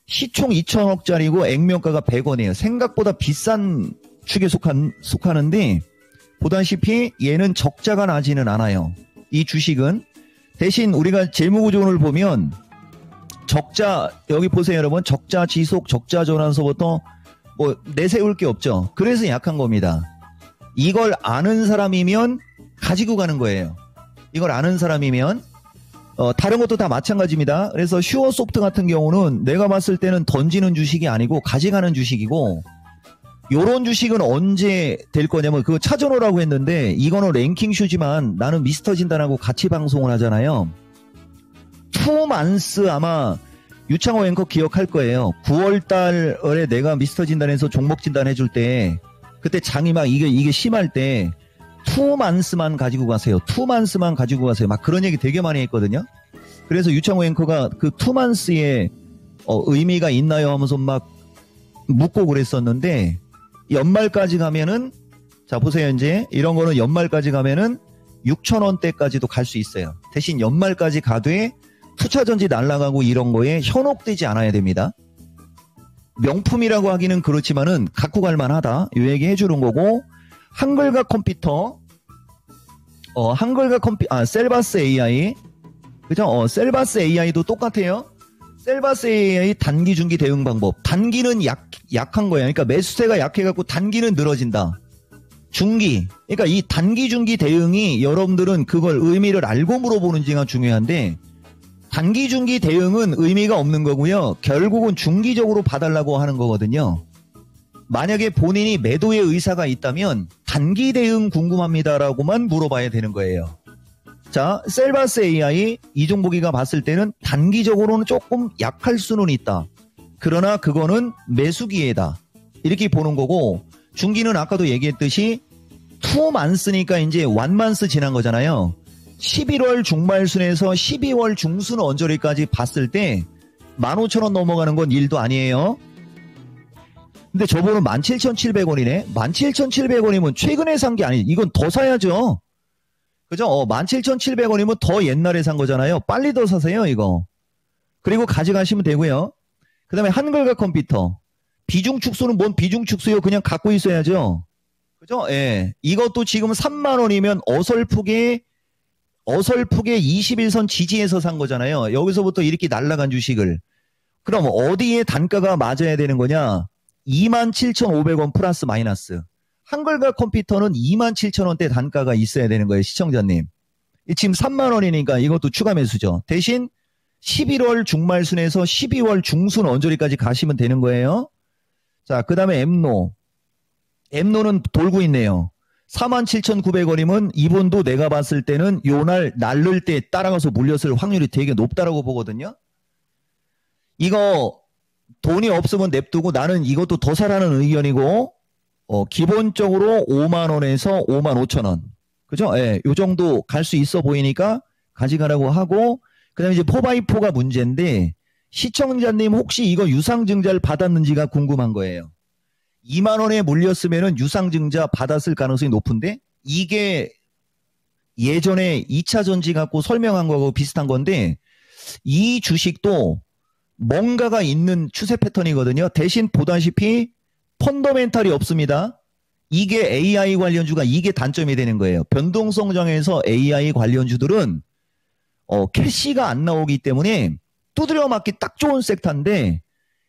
시총 2,000억짜리고 액면가가 100원이에요. 생각보다 비싼 축에 속하는데 보다시피 얘는 적자가 나지는 않아요. 이 주식은 대신 우리가 재무구조를 보면 적자 여기 보세요 여러분. 적자 지속 적자 전환서부터 뭐 내세울 게 없죠. 그래서 약한 겁니다. 이걸 아는 사람이면 가지고 가는 거예요. 이걸 아는 사람이면 다른 것도 다 마찬가지입니다. 그래서 슈어소프트 같은 경우는 내가 봤을 때는 던지는 주식이 아니고 가져가는 주식이고 요런 주식은 언제 될 거냐면 그거 찾아놓으라고 했는데 이거는 랭킹슈지만 나는 미스터 진단하고 같이 방송을 하잖아요. 투만스 아마 유창호 앵커 기억할 거예요. 9월달에 내가 미스터 진단에서 종목 진단해줄 때 그때 장이 막 이게 심할 때 투만스만 가지고 가세요. 투만스만 가지고 가세요. 막 그런 얘기 되게 많이 했거든요. 그래서 유창호 앵커가 그 투만스의 의미가 있나요 하면서 막 묻고 그랬었는데 연말까지 가면은 자 보세요. 이제 이런 거는 연말까지 가면은 6,000원대까지도 갈 수 있어요. 대신 연말까지 가되 투차전지 날아가고 이런 거에 현혹되지 않아야 됩니다. 명품이라고 하기는 그렇지만은 갖고 갈 만하다. 이 얘기 해주는 거고 한글과 컴퓨터 셀바스 AI 그죠? 셀바스 AI도 똑같아요. 셀바스 AI 단기 중기 대응 방법. 단기는 약한 거예요. 그러니까 매수세가 약해갖고 단기는 늘어진다. 중기. 그러니까 이 단기 중기 대응이 여러분들은 그걸 의미를 알고 물어보는지가 중요한데 단기 중기 대응은 의미가 없는 거고요. 결국은 중기적으로 봐달라고 하는 거거든요. 만약에 본인이 매도의 의사가 있다면 단기 대응 궁금합니다라고만 물어봐야 되는 거예요. 자, 셀바스 AI 이 종목이가 봤을 때는 단기적으로는 조금 약할 수는 있다. 그러나 그거는 매수 기회다. 이렇게 보는 거고, 중기는 아까도 얘기했듯이 2만스니까 이제 1만스 지난 거잖아요. 11월 중말순에서 12월 중순 언저리까지 봤을 때 15,000원 넘어가는 건 일도 아니에요. 근데 저번은 17,700원이네. 17,700원이면 최근에 산 게 아니, 이건 더 사야죠. 그죠? 17,700원이면 더 옛날에 산 거잖아요. 빨리 더 사세요, 이거. 그리고 가져가시면 되고요. 그 다음에 한글과 컴퓨터. 비중 축소는 뭔 비중 축소요? 그냥 갖고 있어야죠. 그죠? 예. 이것도 지금 3만원이면 어설프게 21선 지지에서 산 거잖아요. 여기서부터 이렇게 날아간 주식을. 그럼 어디에 단가가 맞아야 되는 거냐? 27,500원 플러스 마이너스. 한글과 컴퓨터는 27,000원대 단가가 있어야 되는 거예요, 시청자님. 지금 3만원이니까 이것도 추가 매수죠. 대신 11월 중말순에서 12월 중순 언저리까지 가시면 되는 거예요. 자, 그 다음에 엠노는 돌고 있네요. 47,900원이면 이분도 내가 봤을 때는 요날 날를 때 따라가서 물렸을 확률이 되게 높다라고 보거든요. 이거 돈이 없으면 냅두고 나는 이것도 더 사라는 의견이고, 기본적으로 5만원에서 55,000원. 그죠? 예, 요 정도 갈 수 있어 보이니까 가져가라고 하고, 그 다음에 이제 4x4가 문제인데, 시청자님 혹시 이거 유상증자를 받았는지가 궁금한 거예요. 2만원에 물렸으면은 유상증자 받았을 가능성이 높은데, 이게 예전에 2차 전지 갖고 설명한 거하고 비슷한 건데, 이 주식도 뭔가가 있는 추세 패턴이거든요. 대신 보다시피 펀더멘탈이 없습니다. 이게 AI 관련주가 이게 단점이 되는 거예요. 변동성장에서 AI 관련주들은 캐시가 안 나오기 때문에 두드려 맞기 딱 좋은 섹터인데,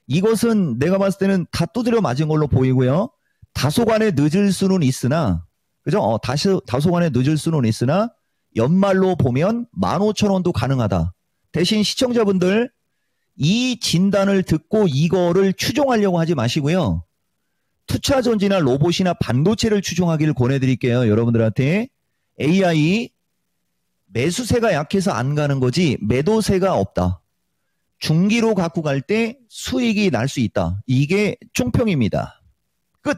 이것은 내가 봤을 때는 다 두드려 맞은 걸로 보이고요. 다소간에 늦을 수는 있으나, 그죠? 다소간에 늦을 수는 있으나 연말로 보면 15,000원도 가능하다. 대신 시청자분들 이 진단을 듣고 이거를 추종하려고 하지 마시고요. 투자전지나 로봇이나 반도체를 추종하기를 권해드릴게요. 여러분들한테. AI 매수세가 약해서 안 가는 거지 매도세가 없다. 중기로 갖고 갈 때 수익이 날 수 있다. 이게 총평입니다. 끝.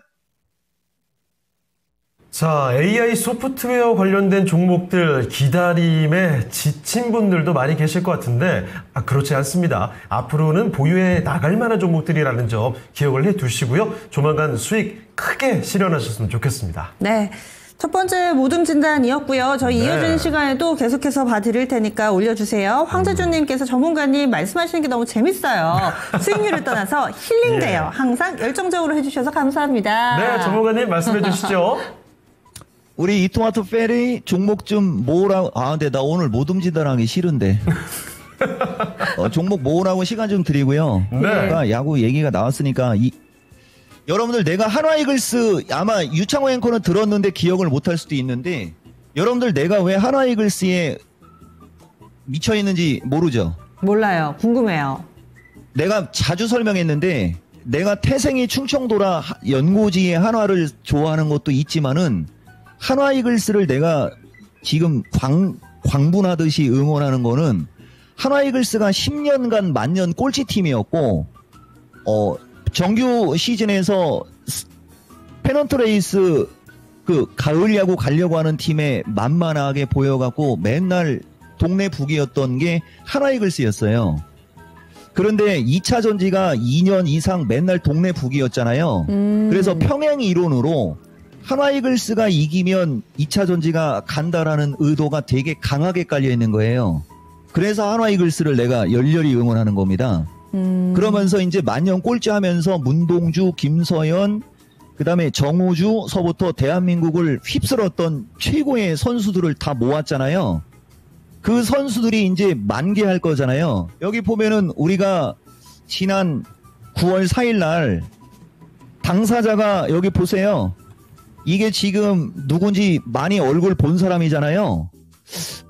자, AI 소프트웨어 관련된 종목들 기다림에 지친 분들도 많이 계실 것 같은데, 그렇지 않습니다. 앞으로는 보유해 나갈 만한 종목들이라는 점 기억을 해 두시고요. 조만간 수익 크게 실현하셨으면 좋겠습니다. 네. 첫 번째 모둠 진단이었고요. 저희 네. 이어지는 시간에도 계속해서 봐드릴 테니까 올려주세요. 황재준님께서 전문가님 말씀하시는 게 너무 재밌어요. 수익률을 떠나서 힐링돼요. 예. 항상 열정적으로 해주셔서 감사합니다. 네, 전문가님 말씀해 주시죠. 우리 이토마토 페리 종목 좀 모으라고. 근데 나 오늘 모둠 진단하기 싫은데. 종목 모으라고 시간 좀 드리고요. 네. 그러니까 야구 얘기가 나왔으니까 여러분들 내가 한화이글스 아마 유창호 앵커는 들었는데 기억을 못할 수도 있는데, 여러분들 내가 왜 한화이글스에 미쳐 있는지 모르죠? 몰라요. 궁금해요. 내가 자주 설명했는데, 내가 태생이 충청도라 연고지의 한화를 좋아하는 것도 있지만은 한화이글스를 내가 지금 광분하듯이 응원하는 거는, 한화이글스가 10년간 만년 꼴찌팀이었고, 정규 시즌에서 페넌트 레이스 가을 야구 가려고 하는 팀에 만만하게 보여갖고 맨날 동네 북이었던 게 한화이글스였어요. 그런데 2차 전지가 2년 이상 맨날 동네 북이었잖아요. 그래서 평행 이론으로 한화이글스가 이기면 2차 전지가 간다라는 의도가 되게 강하게 깔려 있는 거예요. 그래서 한화이글스를 내가 열렬히 응원하는 겁니다. 그러면서 이제 만년 꼴찌하면서 문동주, 김서연, 그 다음에 정우주,서부터 대한민국을 휩쓸었던 최고의 선수들을 다 모았잖아요. 그 선수들이 이제 만개할 거잖아요. 여기 보면은 우리가 지난 9월 4일 날 당사자가 여기 보세요. 이게 지금 누군지 많이 얼굴 본 사람이잖아요.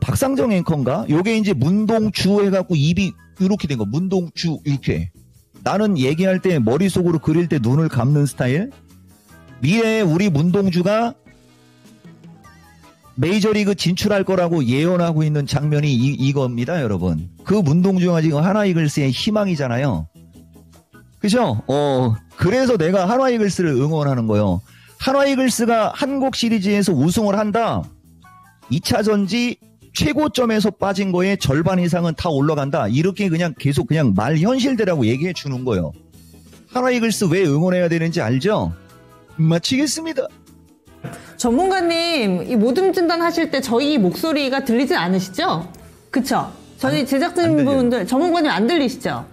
박상정 앵커인가? 요게 이제 문동주 해갖고 입이 이렇게 된 거. 문동주 이렇게. 나는 얘기할 때 머릿속으로 그릴 때 눈을 감는 스타일. 미래에 우리 문동주가 메이저리그 진출할 거라고 예언하고 있는 장면이 이겁니다, 여러분. 그 문동주가 지금 하나이글스의 희망이잖아요. 그죠? 그래서 내가 한화이글스를 응원하는 거예요. 한화이글스가 한국 시리즈에서 우승을 한다. 2차 전지 최고점에서 빠진 거에 절반 이상은 다 올라간다. 이렇게 그냥 계속 그냥 말 현실대라고 얘기해 주는 거예요. 한화이글스 왜 응원해야 되는지 알죠? 마치겠습니다. 전문가님, 이 모둠 진단 하실 때 저희 목소리가 들리진 않으시죠? 그쵸? 저희 제작진분들, 전문가님 안 들리시죠?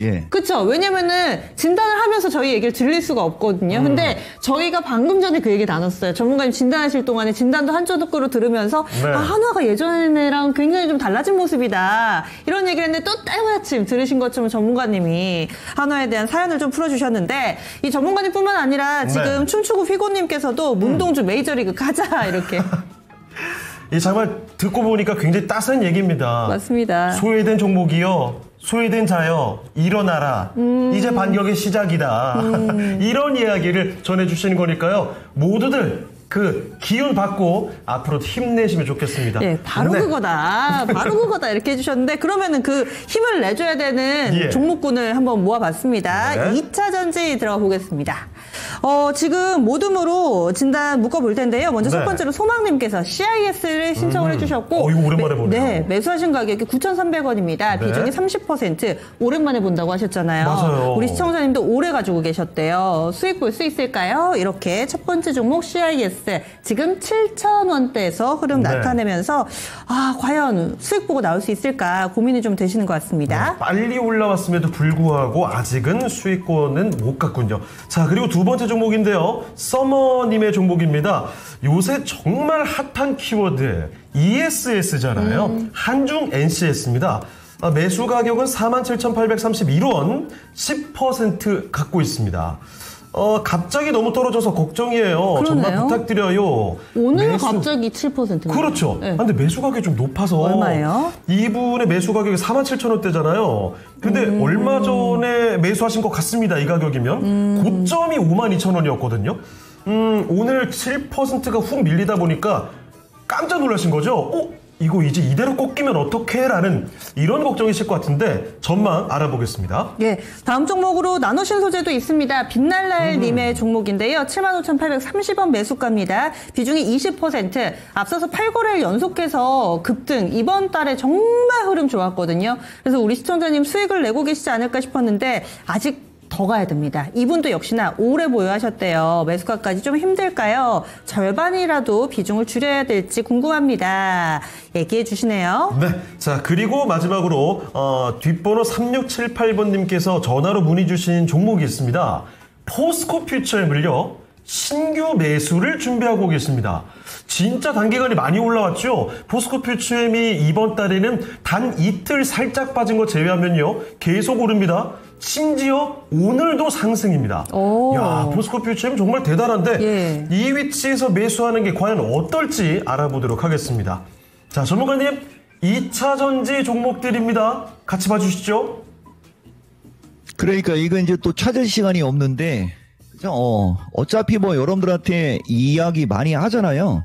예. 그쵸? 왜냐면은 진단을 하면서 저희 얘기를 들릴 수가 없거든요. 근데 저희가 방금 전에 그 얘기 나눴어요. 전문가님 진단하실 동안에 진단도 한쪽 귀로 들으면서 네. 아, 한화가 예전에랑 굉장히 좀 달라진 모습이다. 이런 얘기를 했는데 또 때마침 들으신 것처럼 전문가님이 한화에 대한 사연을 좀 풀어주셨는데 이 전문가님뿐만 아니라 지금 네. 춤추고 휘고님께서도 문동주 메이저리그 가자 이렇게. 이 정말 듣고 보니까 굉장히 따스한 얘기입니다. 맞습니다. 소외된 종목이요. 소외된 자여 일어나라. 이제 반격의 시작이다. 이런 이야기를 전해주시는 거니까요. 모두들 그 기운 받고 앞으로 힘내시면 좋겠습니다. 예, 바로 네. 그거다. 바로 그거다. 이렇게 해주셨는데 그러면은 그 힘을 내줘야 되는 예. 종목군을 한번 모아봤습니다. 네. 2차 전지 들어가 보겠습니다. 지금 모둠으로 진단 묶어볼 텐데요. 먼저 첫 네. 번째로 소망님께서 CIS를 신청을 해주셨고. 이거 오랜만에 보네요. 네, 매수하신 가격이 9,300원입니다. 네. 비중이 30%. 오랜만에 본다고 하셨잖아요. 맞아요. 우리 시청자님도 오래 가지고 계셨대요. 수익 볼 수 있을까요? 이렇게 첫 번째 종목 CIS. 지금 7,000원대에서 흐름 네. 나타내면서 과연 수익 보고 나올 수 있을까 고민이 좀 되시는 것 같습니다. 빨리 올라왔음에도 불구하고 아직은 수익권은 못 갔군요. 자, 그리고 두 번째 종목인데요. 서머님의 종목입니다. 요새 정말 핫한 키워드 ESS잖아요. 한중 NCS입니다. 매수 가격은 47,831원, 10% 갖고 있습니다. 갑자기 너무 떨어져서 걱정이에요. 그러네요. 정말 부탁드려요. 오늘 갑자기 7%. 그렇죠. 네. 근데 매수 가격이 좀 높아서. 얼마예요? 이분의 매수 가격이 47,000원대잖아요. 근데 얼마 전에 매수하신 것 같습니다. 이 가격이면. 고점이 52,000원이었거든요. 오늘 7%가 훅 밀리다 보니까 깜짝 놀라신 거죠? 이거 이제 이대로 꺾이면 어떡해? 라는 이런 걱정이실 것 같은데 전망 알아보겠습니다. 예, 다음 종목으로 나노신 소재도 있습니다. 빛날날님의 종목인데요. 75,830원 매수가입니다. 비중이 20%. 앞서서 8거래일 연속해서 급등. 이번 달에 정말 흐름 좋았거든요. 그래서 우리 시청자님 수익을 내고 계시지 않을까 싶었는데 아직 더 가야 됩니다. 이분도 역시나 오래 보유하셨대요. 매수가까지 좀 힘들까요? 절반이라도 비중을 줄여야 될지 궁금합니다. 얘기해 주시네요. 네. 자, 그리고 마지막으로 뒷번호 3678번님께서 전화로 문의 주신 종목이 있습니다. 포스코 퓨처엠을요. 신규 매수를 준비하고 계십니다. 진짜 단기간에 많이 올라왔죠. 포스코 퓨처엠이 이번 달에는 단 이틀 살짝 빠진 거 제외하면요. 계속 오릅니다. 심지어 오늘도 상승입니다. 야, 포스코 퓨처엠 정말 대단한데 예. 이 위치에서 매수하는 게 과연 어떨지 알아보도록 하겠습니다. 자, 전문가님 2차 전지 종목들입니다. 같이 봐주시죠. 그러니까 이거 이제 또 찾을 시간이 없는데, 그죠? 어차피 뭐 여러분들한테 이야기 많이 하잖아요.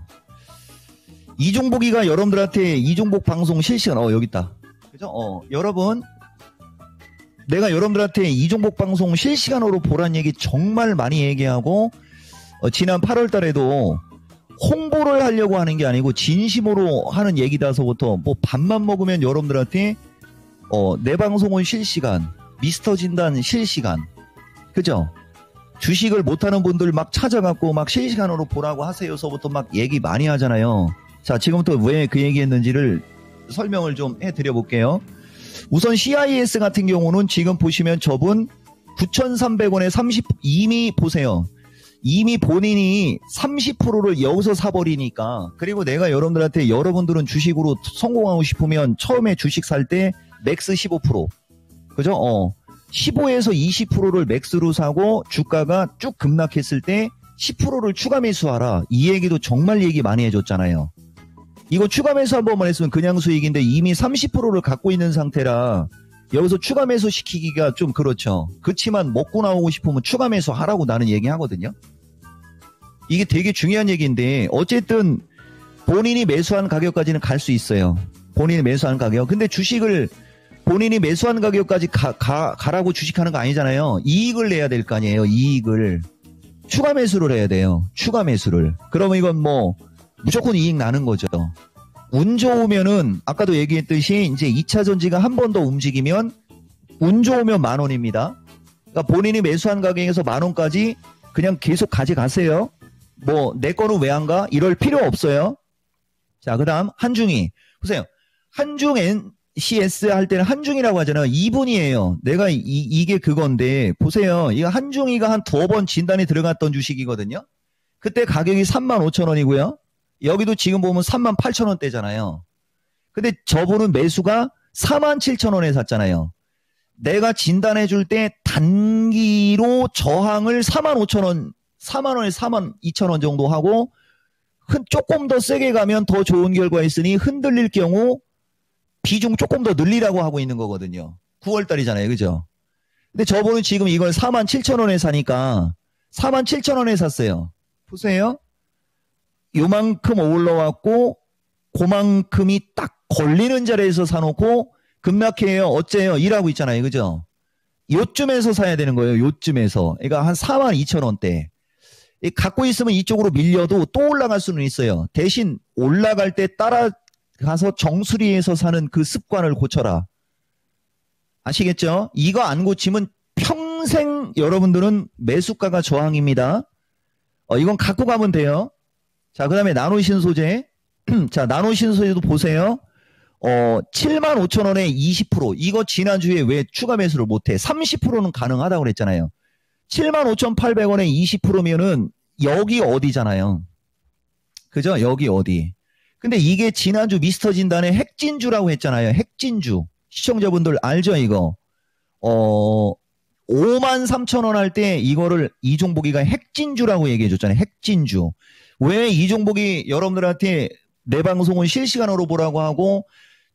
이종복이가 여러분들한테 이종복 방송 실시간, 여기 있다. 그죠? 여러분, 내가 여러분들한테 이종복 방송 실시간으로 보란 얘기 정말 많이 얘기하고, 지난 8월 달에도 홍보를 하려고 하는 게 아니고 진심으로 하는 얘기다서부터 뭐 밥만 먹으면 여러분들한테 내 방송은 실시간, 미스터 진단 실시간, 그죠? 주식을 못하는 분들 막 찾아갖고 막 실시간으로 보라고 하세요서부터 막 얘기 많이 하잖아요. 자, 지금부터 왜 그 얘기했는지를 설명을 좀 해드려 볼게요. 우선 CIS 같은 경우는 지금 보시면 저분 9,300원에 이미 보세요. 이미 본인이 30%를 여기서 사버리니까. 그리고 내가 여러분들한테 여러분들은 주식으로 성공하고 싶으면 처음에 주식 살 때 맥스 15%. 그죠? 15에서 20%를 맥스로 사고 주가가 쭉 급락했을 때 10%를 추가 매수하라. 이 얘기도 정말 얘기 많이 해줬잖아요. 이거 추가 매수 한 번만 했으면 그냥 수익인데 이미 30%를 갖고 있는 상태라 여기서 추가 매수 시키기가 좀 그렇죠. 그렇지만 먹고 나오고 싶으면 추가 매수 하라고 나는 얘기하거든요. 이게 되게 중요한 얘기인데 어쨌든 본인이 매수한 가격까지는 갈 수 있어요. 본인이 매수한 가격. 근데 주식을 본인이 매수한 가격까지 가라고 주식하는 거 아니잖아요. 이익을 내야 될 거 아니에요. 이익을. 추가 매수를 해야 돼요. 추가 매수를. 그러면 이건 뭐 무조건 이익 나는 거죠. 운 좋으면은 아까도 얘기했듯이 이제 2차 전지가 한 번 더 움직이면 운 좋으면 10,000원입니다. 그러니까 본인이 매수한 가격에서 10,000원까지 그냥 계속 가져가세요. 뭐 내 거는 왜 안 가? 이럴 필요 없어요. 자, 그다음 한중이. 보세요. 한중 NCS 할 때는 한중이라고 하잖아요. 2분이에요. 내가 이게 그건데 보세요. 이거 한중이가 한 2번 진단에 들어갔던 주식이거든요. 그때 가격이 35,000원이고요. 여기도 지금 보면 38,000원대잖아요. 근데 저분은 매수가 47,000원에 샀잖아요. 내가 진단해 줄 때 단기로 저항을 45,000원, 4만원에 42,000원 정도 하고 조금 더 세게 가면 더 좋은 결과 있으니 흔들릴 경우 비중 조금 더 늘리라고 하고 있는 거거든요. 9월달이잖아요. 그죠? 근데 저분은 지금 이걸 47,000원에 사니까 47,000원에 샀어요. 보세요. 요만큼 올라왔고 그만큼이 딱 걸리는 자리에서 사놓고 급락해요. 어째요? 일하고 있잖아요. 그죠? 요쯤에서 사야 되는 거예요. 요쯤에서. 그러니까 한 42,000원대. 갖고 있으면 이쪽으로 밀려도 또 올라갈 수는 있어요. 대신 올라갈 때 따라가서 정수리에서 사는 그 습관을 고쳐라. 아시겠죠? 이거 안 고치면 평생 여러분들은 매수가가 저항입니다. 이건 갖고 가면 돼요. 자, 그 다음에 나노신소재. 자, 나노신소재도 보세요. 75,000원에 20%. 이거 지난주에 왜 추가 매수를 못해? 30%는 가능하다고 그랬잖아요. 75,800원에 20%면은 여기 어디잖아요. 그죠? 여기 어디. 근데 이게 지난주 미스터 진단에 핵진주라고 했잖아요. 핵진주. 시청자분들 알죠, 이거? 53,000원 할 때 이거를 이종복이가 핵진주라고 얘기해 줬잖아요. 핵진주. 왜 이종복이 여러분들한테 내 방송은 실시간으로 보라고 하고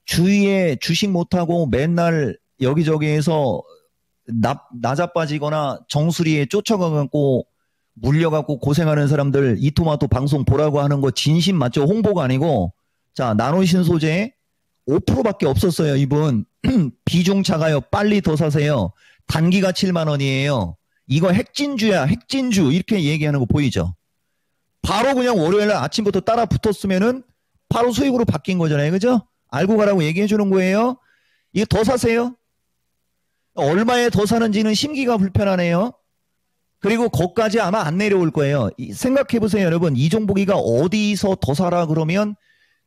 주위에 주식 못하고 맨날 여기저기에서 나자빠지거나 정수리에 쫓아가갖고 물려갖고 고생하는 사람들 이토마토 방송 보라고 하는 거 진심 맞죠? 홍보가 아니고. 자, 나노신소재 5%밖에 없었어요. 이분 비중 작아요. 빨리 더 사세요. 단기가 7만원이에요. 이거 핵진주야. 핵진주 이렇게 얘기하는 거 보이죠? 바로 그냥 월요일날 아침부터 따라 붙었으면은 바로 수익으로 바뀐 거잖아요. 그죠? 알고 가라고 얘기해 주는 거예요. 이거 더 사세요. 얼마에 더 사는지는 심기가 불편하네요. 그리고 거기까지 아마 안 내려올 거예요. 생각해 보세요, 여러분. 이종복이가 어디서 더 사라 그러면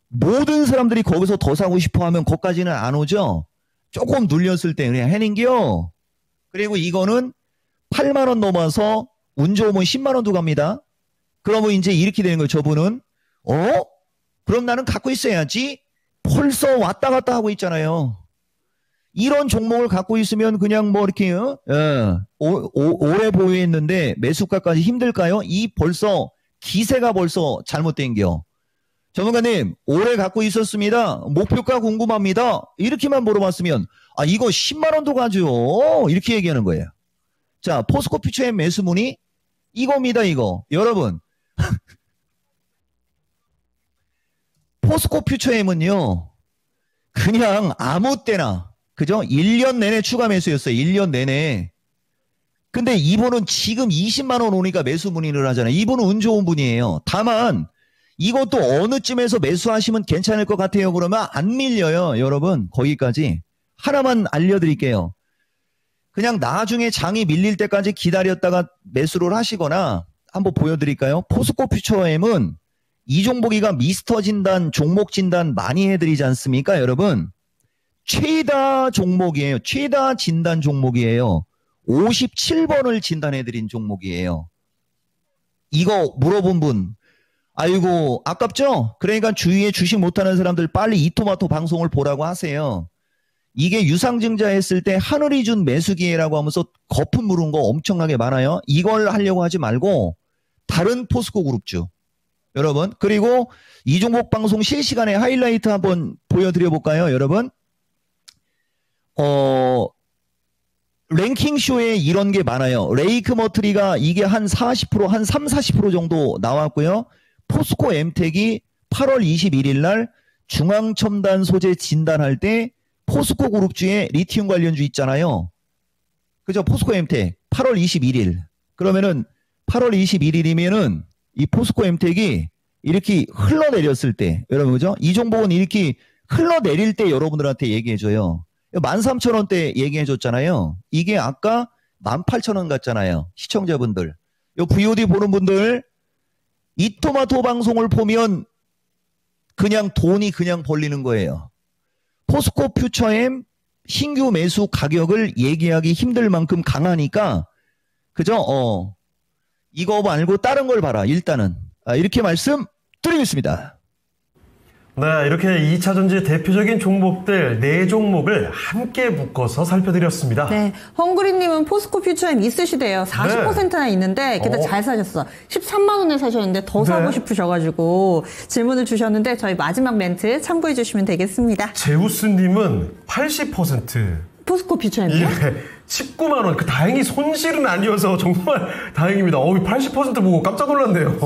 모든 사람들이 거기서 더 사고 싶어 하면 거기까지는 안 오죠. 조금 눌렸을 때 그냥 해는겨. 그리고 이거는 8만원 넘어서 운 좋으면 10만원도 갑니다. 그러면 이제 이렇게 되는 거예요. 저분은 그럼 나는 갖고 있어야지. 벌써 왔다 갔다 하고 있잖아요. 이런 종목을 갖고 있으면 그냥 뭐 이렇게 오래 보유했는데 매수가까지 힘들까요? 이 벌써 기세가 벌써 잘못된겨. 전문가님 오래 갖고 있었습니다. 목표가 궁금합니다. 이렇게만 물어봤으면 이거 10만원도 가죠. 이렇게 얘기하는 거예요. 자, 포스코 퓨처의 매수문이 이겁니다. 이거 여러분 포스코 퓨처엠은요 그냥 아무 때나 그죠? 1년 내내 추가 매수였어요. 1년 내내. 근데 이분은 지금 20만원 오니까 매수 문의를 하잖아요. 이분은 운 좋은 분이에요. 다만 이것도 어느 쯤에서 매수하시면 괜찮을 것 같아요. 그러면 안 밀려요. 여러분 거기까지. 하나만 알려드릴게요. 그냥 나중에 장이 밀릴 때까지 기다렸다가 매수를 하시거나 한번 보여드릴까요? 포스코 퓨처엠은 이종복이가 미스터 진단, 종목 진단 많이 해드리지 않습니까, 여러분? 최다 종목이에요. 최다 진단 종목이에요. 57번을 진단해드린 종목이에요. 이거 물어본 분, 아이고 아깝죠? 그러니까 주위에 주식 못하는 사람들 빨리 이토마토 방송을 보라고 하세요. 이게 유상증자 했을 때 하늘이 준 매수기회라고 하면서 거품 물은 거 엄청나게 많아요. 이걸 하려고 하지 말고 다른 포스코 그룹주. 여러분, 그리고 이종복 방송 실시간에 하이라이트 한번 보여드려 볼까요, 여러분? 랭킹쇼에 이런 게 많아요. 레이크 머트리가 이게 한 40%, 한 3, 40% 정도 나왔고요. 포스코 엠텍이 8월 21일 날 중앙첨단 소재 진단할 때 포스코 그룹주에 리튬 관련주 있잖아요. 그죠? 포스코 엠텍 8월 21일. 그러면은 8월 21일이면은 이 포스코 엠텍이 이렇게 흘러내렸을 때, 여러분 그죠? 이 종목은 이렇게 흘러내릴 때 여러분들한테 얘기해줘요. 13,000원대 얘기해줬잖아요. 이게 아까 18,000원 같잖아요. 시청자분들. 요 VOD 보는 분들, 이토마토 방송을 보면 그냥 돈이 그냥 벌리는 거예요. 포스코 퓨처엠 신규 매수 가격을 얘기하기 힘들 만큼 강하니까, 그죠? 이거 말고 다른 걸 봐라, 일단은. 이렇게 말씀드리겠습니다. 네, 이렇게 2차 전지 대표적인 종목들 4종목을 함께 묶어서 살펴드렸습니다. 네, 헝그리님은 포스코 퓨처엠 있으시대요. 40%나 있는데 게다가 잘 사셨어. 13만 원에 사셨는데 더 사고 싶으셔가지고 질문을 주셨는데 저희 마지막 멘트 참고해 주시면 되겠습니다. 제우스님은 80%. 포스코 퓨처엠이요? 예, 19만 원. 다행히 손실은 아니어서 정말 다행입니다. 80% 보고 깜짝 놀랐네요.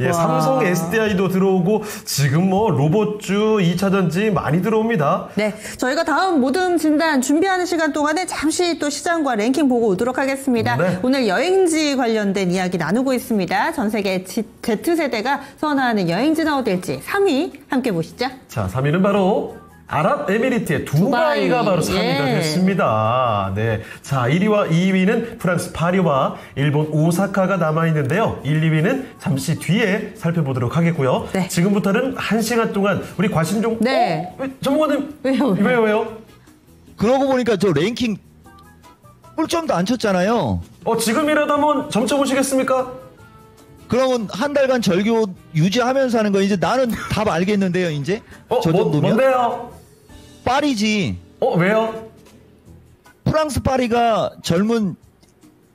예, 삼성 SDI도 들어오고 지금 뭐 로봇주 2차 전지 많이 들어옵니다. 네, 저희가 다음 모듬 진단 준비하는 시간 동안에 잠시 또 시장과 랭킹 보고 오도록 하겠습니다. 네. 오늘 여행지 관련된 이야기 나누고 있습니다. 전 세계 Z세대가 선호하는 여행지 나오될지 3위 함께 보시죠. 자, 3위는 바로 아랍에미리트의 두바이가 바로 3위가 됐습니다. 네. 자, 1위와 2위는 프랑스 파리와 일본 오사카가 남아있는데요. 1, 2위는 잠시 뒤에 살펴보도록 하겠고요. 네. 지금부터는 1시간 동안 우리 과신종. 네. 전문가님. 왜요? 그러고 보니까 저 랭킹 꿀점도 안 쳤잖아요. 지금이라도 한번 점쳐보시겠습니까? 그러면 한 달간 절교 유지하면서 하는 거 이제 나는 답 알겠는데요, 이제? 저 정도면? 뭔데요? 파리지. 왜요? 프랑스 파리가 젊은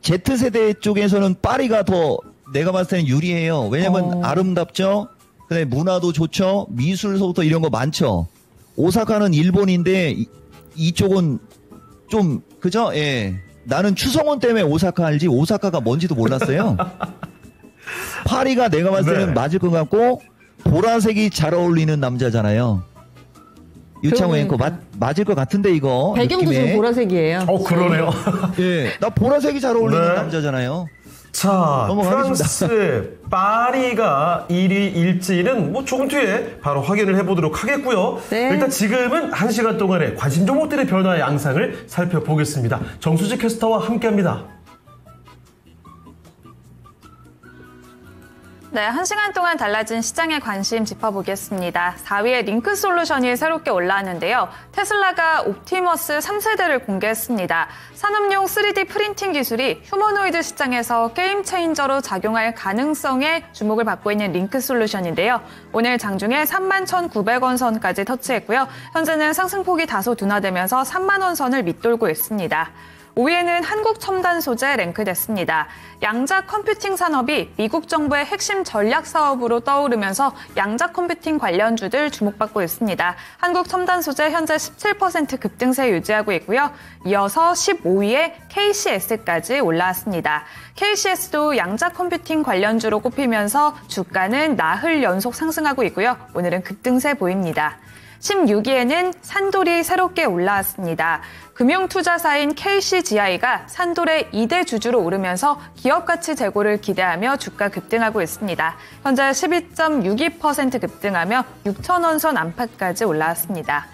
Z세대 쪽에서는 파리가 더 내가 봤을 때는 유리해요. 왜냐면 아름답죠? 그다음에 문화도 좋죠? 미술서부터 이런 거 많죠? 오사카는 일본인데 이쪽은 좀, 그죠? 예. 나는 추성원 때문에 오사카 알지 오사카가 뭔지도 몰랐어요. 파리가 내가 봤을 때는 맞을 것 같고 보라색이 잘 어울리는 남자잖아요. 유창호 앵커 맞을 것 같은데 이거 배경도 느낌에. 지금 보라색이에요. 그러네요. 예, 나 보라색이 잘 어울리는 남자잖아요. 자, 넘어가겠습니다. 프랑스 파리가 1위일지는 뭐 조금 뒤에 바로 확인을 해보도록 하겠고요. 네. 일단 지금은 1시간 동안의 관심 종목들의 변화 양상을 살펴보겠습니다. 정수지 캐스터와 함께합니다. 네, 1시간 동안 달라진 시장의 관심 짚어보겠습니다. 4위에 링크솔루션이 새롭게 올라왔는데요. 테슬라가 옵티머스 3세대를 공개했습니다. 산업용 3D 프린팅 기술이 휴머노이드 시장에서 게임 체인저로 작용할 가능성에 주목을 받고 있는 링크솔루션인데요. 오늘 장중에 31,900원 선까지 터치했고요. 현재는 상승폭이 다소 둔화되면서 3만 원 선을 밑돌고 있습니다. 5위에는 한국첨단소재 랭크됐습니다. 양자 컴퓨팅 산업이 미국 정부의 핵심 전략 사업으로 떠오르면서 양자 컴퓨팅 관련주들 주목받고 있습니다. 한국첨단소재 현재 17% 급등세 유지하고 있고요. 이어서 15위에 KCS까지 올라왔습니다. KCS도 양자 컴퓨팅 관련주로 꼽히면서 주가는 나흘 연속 상승하고 있고요. 오늘은 급등세 보입니다. 16위에는 산돌이 새롭게 올라왔습니다. 금융투자사인 KCGI가 산돌의 2대 주주로 오르면서 기업가치 제고를 기대하며 주가 급등하고 있습니다. 현재 12.62% 급등하며 6,000원 선 안팎까지 올라왔습니다.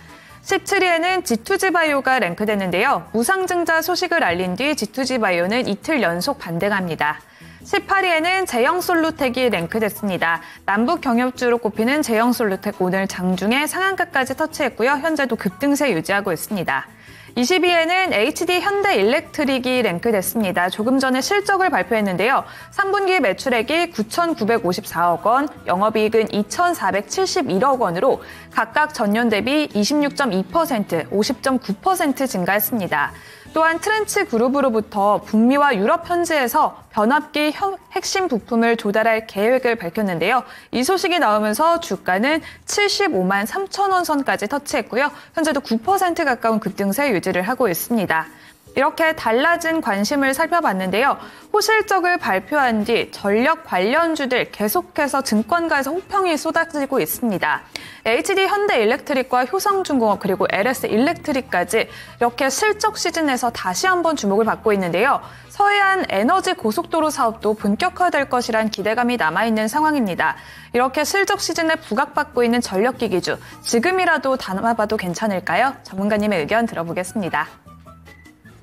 17위에는 G2G바이오가 랭크됐는데요. 무상증자 소식을 알린 뒤 G2G바이오는 이틀 연속 반등합니다. 18위에는 제형솔루텍이 랭크됐습니다. 남북 경협주로 꼽히는 제형솔루텍 오늘 장중에 상한가까지 터치했고요. 현재도 급등세 유지하고 있습니다. 20위에는 HD 현대일렉트릭이 랭크됐습니다. 조금 전에 실적을 발표했는데요. 3분기 매출액이 9,954억 원, 영업이익은 2,471억 원으로 각각 전년 대비 26.2%, 50.9% 증가했습니다. 또한 트렌치 그룹으로부터 북미와 유럽 현지에서 변압기 핵심 부품을 조달할 계획을 밝혔는데요. 이 소식이 나오면서 주가는 75만 3천 원 선까지 터치했고요. 현재도 9% 가까운 급등세 유지를 하고 있습니다. 이렇게 달라진 관심을 살펴봤는데요. 호실적을 발표한 뒤 전력 관련주들 계속해서 증권가에서 호평이 쏟아지고 있습니다. HD 현대일렉트릭과 효성중공업 그리고 LS일렉트릭까지 이렇게 실적 시즌에서 다시 한번 주목을 받고 있는데요. 서해안 에너지 고속도로 사업도 본격화될 것이란 기대감이 남아있는 상황입니다. 이렇게 실적 시즌에 부각받고 있는 전력기기주, 지금이라도 담아봐도 괜찮을까요? 전문가님의 의견 들어보겠습니다.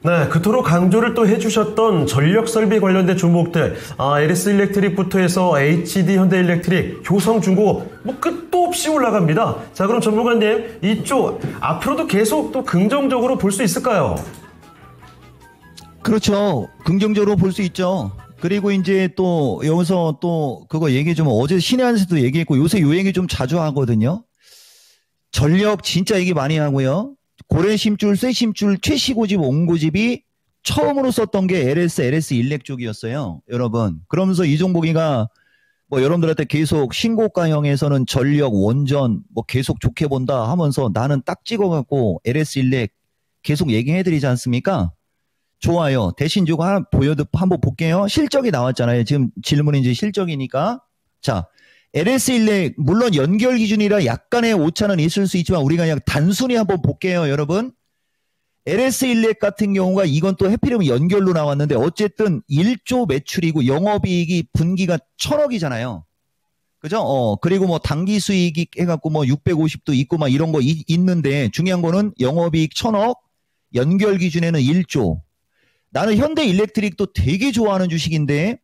네, 그토록 강조를 또 해주셨던 전력 설비 관련된 종목들, LS일렉트릭부터 해서 HD 현대일렉트릭, 효성중공업, 뭐 끝도 없이 올라갑니다. 자, 그럼 전문가님, 이쪽 앞으로도 계속 또 긍정적으로 볼 수 있을까요? 그렇죠. 긍정적으로 볼 수 있죠. 그리고 이제 또 여기서 또 그거 얘기 좀 어제 신의 한에서도 얘기했고 요새 요 얘기 좀 자주 하거든요. 전력 진짜 얘기 많이 하고요. 고래심줄, 쇠심줄, 최시고집, 옹고집이 처음으로 썼던 게 LS일렉 쪽이었어요. 여러분. 그러면서 이 종목이가 뭐 여러분들한테 계속 신고가형에서는 전력, 원전 뭐 계속 좋게 본다 하면서 나는 딱 찍어갖고 LS일렉 계속 얘기해드리지 않습니까? 좋아요. 대신 저거 한번 볼게요. 실적이 나왔잖아요. 지금 질문이 이제 실적이니까. 자, LS일렉 물론 연결 기준이라 약간의 오차는 있을 수 있지만 우리가 그냥 단순히 한번 볼게요, 여러분. LS일렉 같은 경우가 이건 또 해피름은 연결로 나왔는데 어쨌든 1조 매출이고 영업이익이 분기가 1,000억이잖아요. 그죠? 그리고 뭐 당기 수익이 해갖고 뭐 650도 있고 막 이런 거 있는데 중요한 거는 영업이익 1,000억, 연결 기준에는 1조. 나는 현대일렉트릭도 되게 좋아하는 주식인데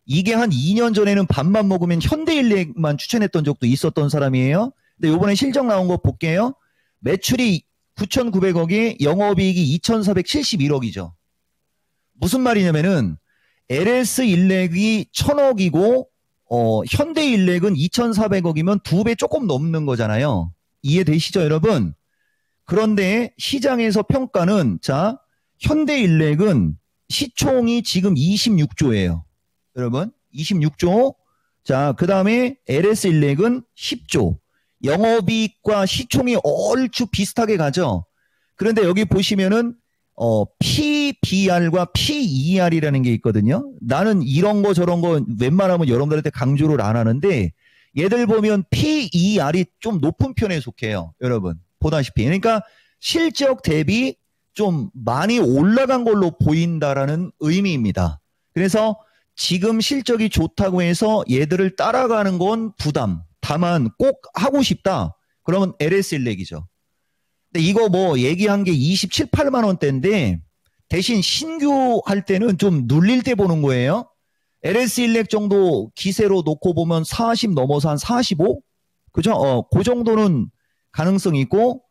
이게 한 2년 전에는 밥만 먹으면 현대일렉만 추천했던 적도 있었던 사람이에요. 근데 요번에 실적 나온 거 볼게요. 매출이 9,900억에 영업이익이 2,471억이죠. 무슨 말이냐면은 LS일렉이 1,000억이고 현대일렉은 2,400억이면 2배 조금 넘는 거잖아요. 이해되시죠, 여러분? 그런데 시장에서 평가는 자, 현대일렉은 시총이 지금 26조예요. 여러분, 26조. 자, 그 다음에 LS일렉은 10조. 영업이익과 시총이 얼추 비슷하게 가죠. 그런데 여기 보시면은 PBR과 PER이라는 게 있거든요. 나는 이런 거 저런 거 웬만하면 여러분들한테 강조를 안 하는데 얘들 보면 PER이 좀 높은 편에 속해요. 여러분, 보다시피. 그러니까 실적 대비 좀 많이 올라간 걸로 보인다라는 의미입니다. 그래서 지금 실적이 좋다고 해서 얘들을 따라가는 건 부담. 다만 꼭 하고 싶다. 그러면 LS일렉이죠. 근데 이거 뭐 얘기한 게 27, 8만 원대인데 대신 신규 할 때는 좀 눌릴 때 보는 거예요. LS일렉 정도 기세로 놓고 보면 40 넘어서 한 45? 그죠? 그 정도는 가능성이 있고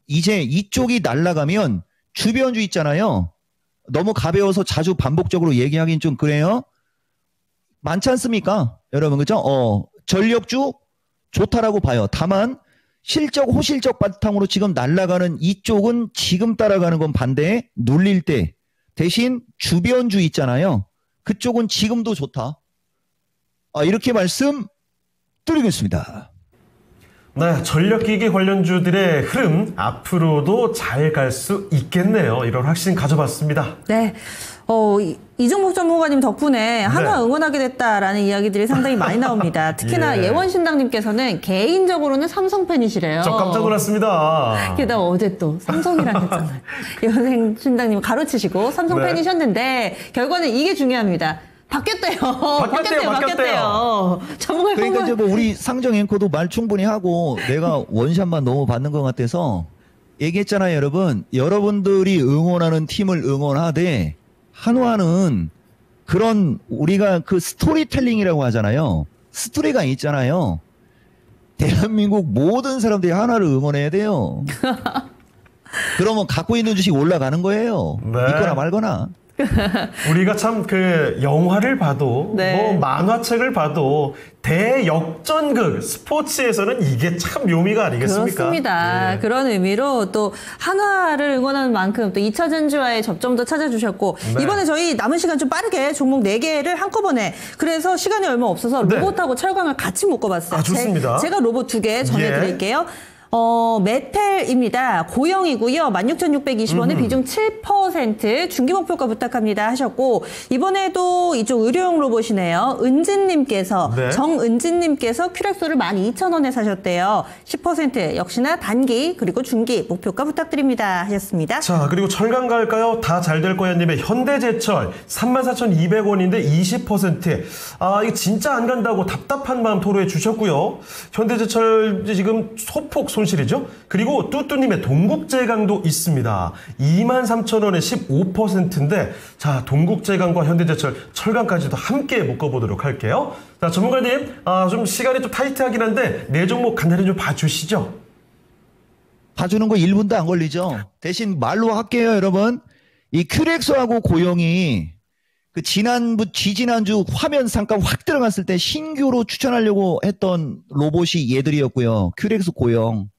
이제 이쪽이 날아가면 주변주 있잖아요. 너무 가벼워서 자주 반복적으로 얘기하긴 좀 그래요. 많지 않습니까? 여러분, 그죠? 전력주 좋다라고 봐요. 다만 실적, 호실적 바탕으로 지금 날아가는 이쪽은 지금 따라가는 건 반대, 눌릴 때. 대신 주변주 있잖아요. 그쪽은 지금도 좋다. 이렇게 말씀드리겠습니다. 네, 전력기기 관련주들의 흐름 앞으로도 잘 갈 수 있겠네요. 이런 확신 가져봤습니다. 네. 이종목 전문가님 덕분에 한화 응원하게 됐다라는 이야기들이 상당히 많이 나옵니다. 특히나 예원신당님께서는 개인적으로는 삼성 팬이시래요. 저 깜짝 놀랐습니다. 게다가 어제 또 삼성이라고 했잖아요. 예원신당님 가로치시고 삼성 팬이셨는데 결과는 이게 중요합니다. 바뀌었대요. 전문가 그러니까 이제 뭐 우리 상정 앵커도 말 충분히 하고 내가 원샷만 너무 받는 것 같아서 얘기했잖아요, 여러분. 여러분들이 응원하는 팀을 응원하되 한화는 그런 우리가 그 스토리텔링이라고 하잖아요. 스토리가 있잖아요. 대한민국 모든 사람들이 한화를 응원해야 돼요. 그러면 갖고 있는 주식 올라가는 거예요. 네. 믿거나 말거나. 우리가 참 그 영화를 봐도 뭐 만화책을 봐도 대역전극 스포츠에서는 이게 참 묘미가 아니겠습니까? 그렇습니다. 예. 그런 의미로 또 한화를 응원하는 만큼 또 2차 전지와의 접점도 찾아주셨고 이번에 저희 남은 시간 좀 빠르게 종목 4개를 한꺼번에 그래서 시간이 얼마 없어서 로봇하고 철강을 같이 묶어봤어요. 좋습니다. 제가 로봇 2개 전해드릴게요. 메텔입니다. 고영이고요. 16,620원에 비중 7%, 중기 목표가 부탁합니다 하셨고, 이번에도 이쪽 의료용 로봇이네요. 은진님께서, 네. 정은진님께서 큐렉소를 12,000원에 사셨대요. 10% 역시나 단기 그리고 중기 목표가 부탁드립니다 하셨습니다. 자, 그리고 철강 갈까요? 다 잘 될 거야 님의 현대제철 34,200원인데 20%. 아, 이거 진짜 안 간다고 답답한 마음 토로해 주셨고요. 현대제철 지금 소폭 손실이죠. 그리고 뚜뚜님의 동국제강도 있습니다. 23,000원에 15%인데 자, 동국제강과 현대제철, 철강까지도 함께 묶어보도록 할게요. 자, 전문가님, 좀 시간이 좀 타이트하긴 한데 네 종목 간단히 좀 봐주시죠. 봐주는 거 1분도 안 걸리죠. 대신 말로 할게요, 여러분. 이 큐렉소하고 고영이 그 지지난주 화면 잠깐 확 들어갔을 때 신규로 추천하려고 했던 로봇이 얘들이었고요. 큐렉소 고영.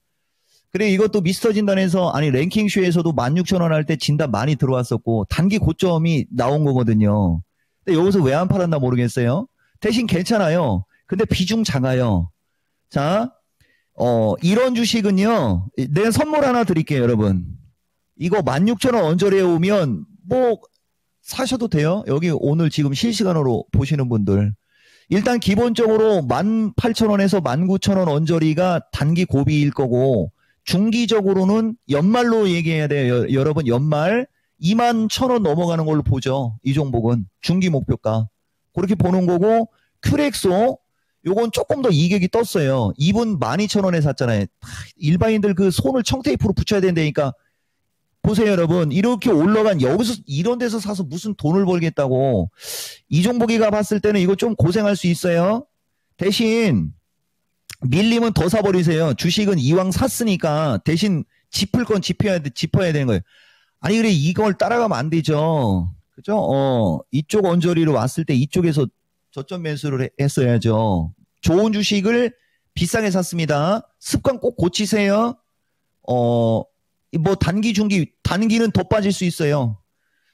그래, 이것도 미스터 진단에서, 아니, 랭킹쇼에서도 16,000원 할 때 진단 많이 들어왔었고, 단기 고점이 나온 거거든요. 근데 여기서 왜 안 팔았나 모르겠어요. 대신 괜찮아요. 근데 비중 작아요. 자, 이런 주식은요, 내가 선물 하나 드릴게요, 여러분. 이거 16,000원 언저리에 오면, 뭐, 사셔도 돼요. 여기 오늘 지금 실시간으로 보시는 분들. 일단 기본적으로 18,000원에서 19,000원 언저리가 단기 고비일 거고, 중기적으로는 연말로 얘기해야 돼요. 여러분, 연말 21,000원 넘어가는 걸로 보죠. 이 종목은 중기 목표가. 그렇게 보는 거고, 큐렉소, 요건 조금 더 이격이 떴어요. 이분 12,000원에 샀잖아요. 일반인들 그 손을 청테이프로 붙여야 된다니까. 보세요, 여러분. 이렇게 올라간, 여기서 이런 데서 사서 무슨 돈을 벌겠다고. 이종복이가 봤을 때는 이거 좀 고생할 수 있어요. 대신 밀리면 더 사버리세요. 주식은 이왕 샀으니까 대신 짚을 건 짚어야 되는 거예요. 아니, 그래, 이걸 따라가면 안 되죠. 그죠? 이쪽 언저리로 왔을 때 이쪽에서 저점 매수를 했어야죠. 좋은 주식을 비싸게 샀습니다. 습관 꼭 고치세요. 뭐 단기, 중기, 단기는 더 빠질 수 있어요.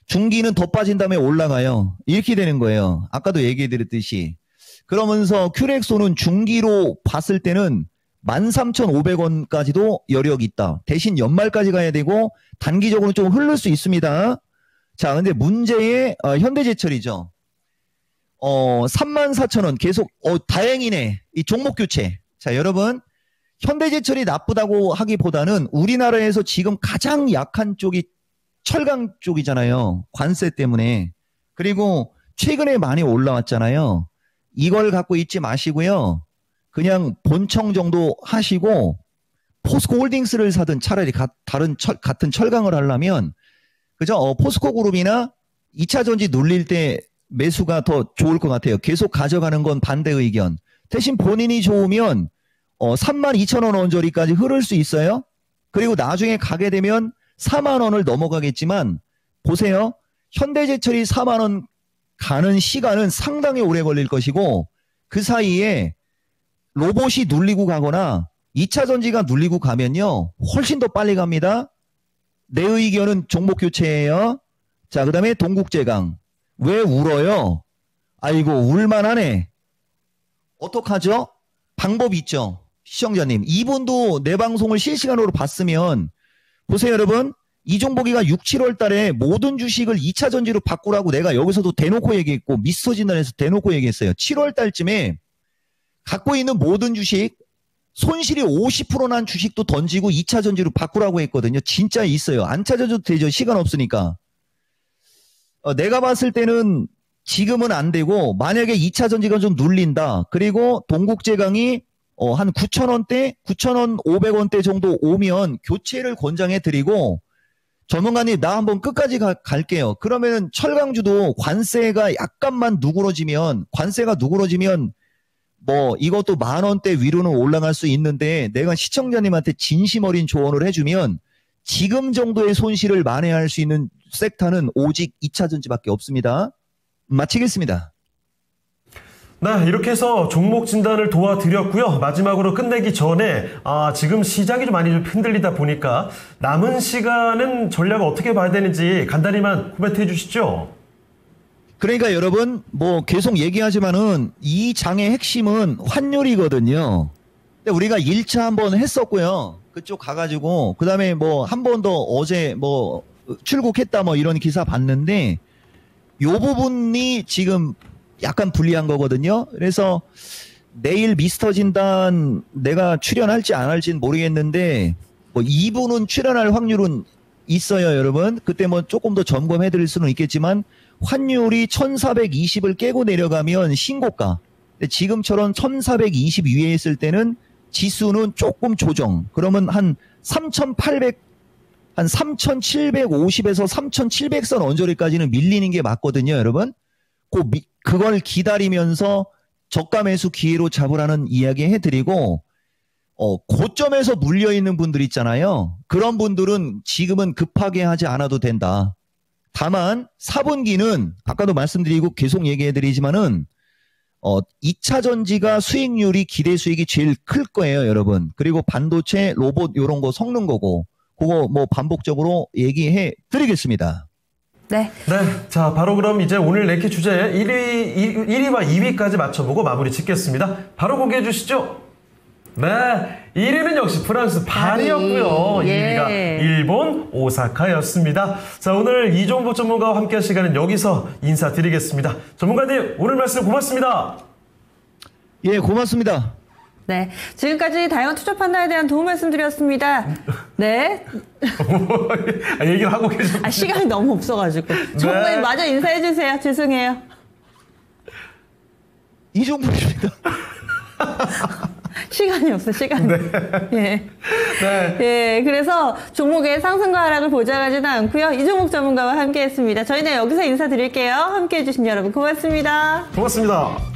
중기는 더 빠진 다음에 올라가요. 이렇게 되는 거예요. 아까도 얘기해 드렸듯이. 그러면서 큐렉소는 중기로 봤을 때는 13,500원까지도 여력이 있다. 대신 연말까지 가야 되고 단기적으로 좀 흐를 수 있습니다. 자, 근데 문제의 현대제철이죠. 34,000원 계속 다행이네. 이 종목 교체. 자, 여러분, 현대제철이 나쁘다고 하기보다는 우리나라에서 지금 가장 약한 쪽이 철강 쪽이잖아요. 관세 때문에. 그리고 최근에 많이 올라왔잖아요. 이걸 갖고 있지 마시고요. 그냥 본청 정도 하시고 포스코 홀딩스를 사든 차라리 같은 철강을 하려면, 그죠? 포스코 그룹이나 2차 전지 눌릴 때 매수가 더 좋을 것 같아요. 계속 가져가는 건 반대 의견. 대신 본인이 좋으면 32,000원 언저리까지 흐를 수 있어요. 그리고 나중에 가게 되면 4만 원을 넘어가겠지만 보세요. 현대제철이 4만 원 가는 시간은 상당히 오래 걸릴 것이고 그 사이에 로봇이 눌리고 가거나 2차 전지가 눌리고 가면요. 훨씬 더 빨리 갑니다. 내 의견은 종목 교체예요. 자, 그 다음에 동국제강. 왜 울어요? 아이고, 울만하네. 어떡하죠? 방법이 있죠. 시청자님. 이분도 내 방송을 실시간으로 봤으면 보세요, 여러분. 이종복이가 6, 7월 달에 모든 주식을 2차 전지로 바꾸라고 내가 여기서도 대놓고 얘기했고 미스터 진단에서 대놓고 얘기했어요. 7월 달쯤에 갖고 있는 모든 주식 손실이 50% 난 주식도 던지고 2차 전지로 바꾸라고 했거든요. 진짜 있어요. 안 찾아줘도 되죠. 시간 없으니까. 내가 봤을 때는 지금은 안 되고 만약에 2차 전지가 좀 눌린다. 그리고 동국제강이 한 9,000원대, 9,000원, 500원대 정도 오면 교체를 권장해드리고 전문가님 나 한번 끝까지 갈게요. 그러면 철강주도 관세가 약간만 누그러지면 뭐 이것도 10,000원대 위로는 올라갈 수 있는데 내가 시청자님한테 진심 어린 조언을 해주면 지금 정도의 손실을 만회할 수 있는 섹터는 오직 2차 전지밖에 없습니다. 마치겠습니다. 네, 이렇게 해서 종목 진단을 도와드렸고요. 마지막으로 끝내기 전에 지금 시장이 좀 많이 좀 흔들리다 보니까 남은 시간은 전략을 어떻게 봐야 되는지 간단히만 코멘트 해주시죠. 그러니까 여러분 뭐 계속 얘기하지만은 이 장의 핵심은 환율이거든요. 근데 우리가 1차 한번 했었고요. 그쪽 가가지고 그다음에 뭐 한 번 더 어제 뭐 출국했다 뭐 이런 기사 봤는데 요 부분이 지금 약간 불리한 거거든요. 그래서 내일 미스터 진단 내가 출연할지 안 할지는 모르겠는데 뭐 2부는 출연할 확률은 있어요, 여러분. 그때 뭐 조금 더 점검해 드릴 수는 있겠지만 환율이 1420을 깨고 내려가면 신고가. 근데 지금처럼 1420 위에 있을 때는 지수는 조금 조정. 그러면 한 3750에서 3700선 언저리까지는 밀리는 게 맞거든요, 여러분. 그걸 기다리면서 저가 매수 기회로 잡으라는 이야기 해드리고, 고점에서 물려있는 분들 있잖아요. 그런 분들은 지금은 급하게 하지 않아도 된다. 다만 4분기는 아까도 말씀드리고 계속 얘기해드리지만은 2차 전지가 수익률이 기대 수익이 제일 클 거예요, 여러분. 그리고 반도체, 로봇 이런 거 섞는 거고 그거 뭐 반복적으로 얘기해 드리겠습니다. 네. 네. 자, 바로 그럼 이제 오늘 랭킹 주제 1위와 2위까지 맞춰보고 마무리 짓겠습니다. 바로 공개해 주시죠. 네. 1위는 역시 프랑스 파리였고요. 예. 2위가 일본 오사카였습니다. 자, 오늘 이종보 전문가와 함께한 시간은 여기서 인사드리겠습니다. 전문가님, 오늘 말씀 고맙습니다. 예, 고맙습니다. 네. 지금까지 다양한 투자 판단에 대한 도움 말씀드렸습니다. 네. 얘기를 하고 계셨군요. 시간이 너무 없어가지고. 전문가님 마저 인사해주세요. 죄송해요. 이종보입니다. 시간이 없어, 시간이. 네. 예. 네. 예, 그래서 종목의 상승과 하락을 보장하지는 않고요. 이종목 전문가와 함께 했습니다. 저희는 여기서 인사드릴게요. 함께 해주신 여러분 고맙습니다. 고맙습니다.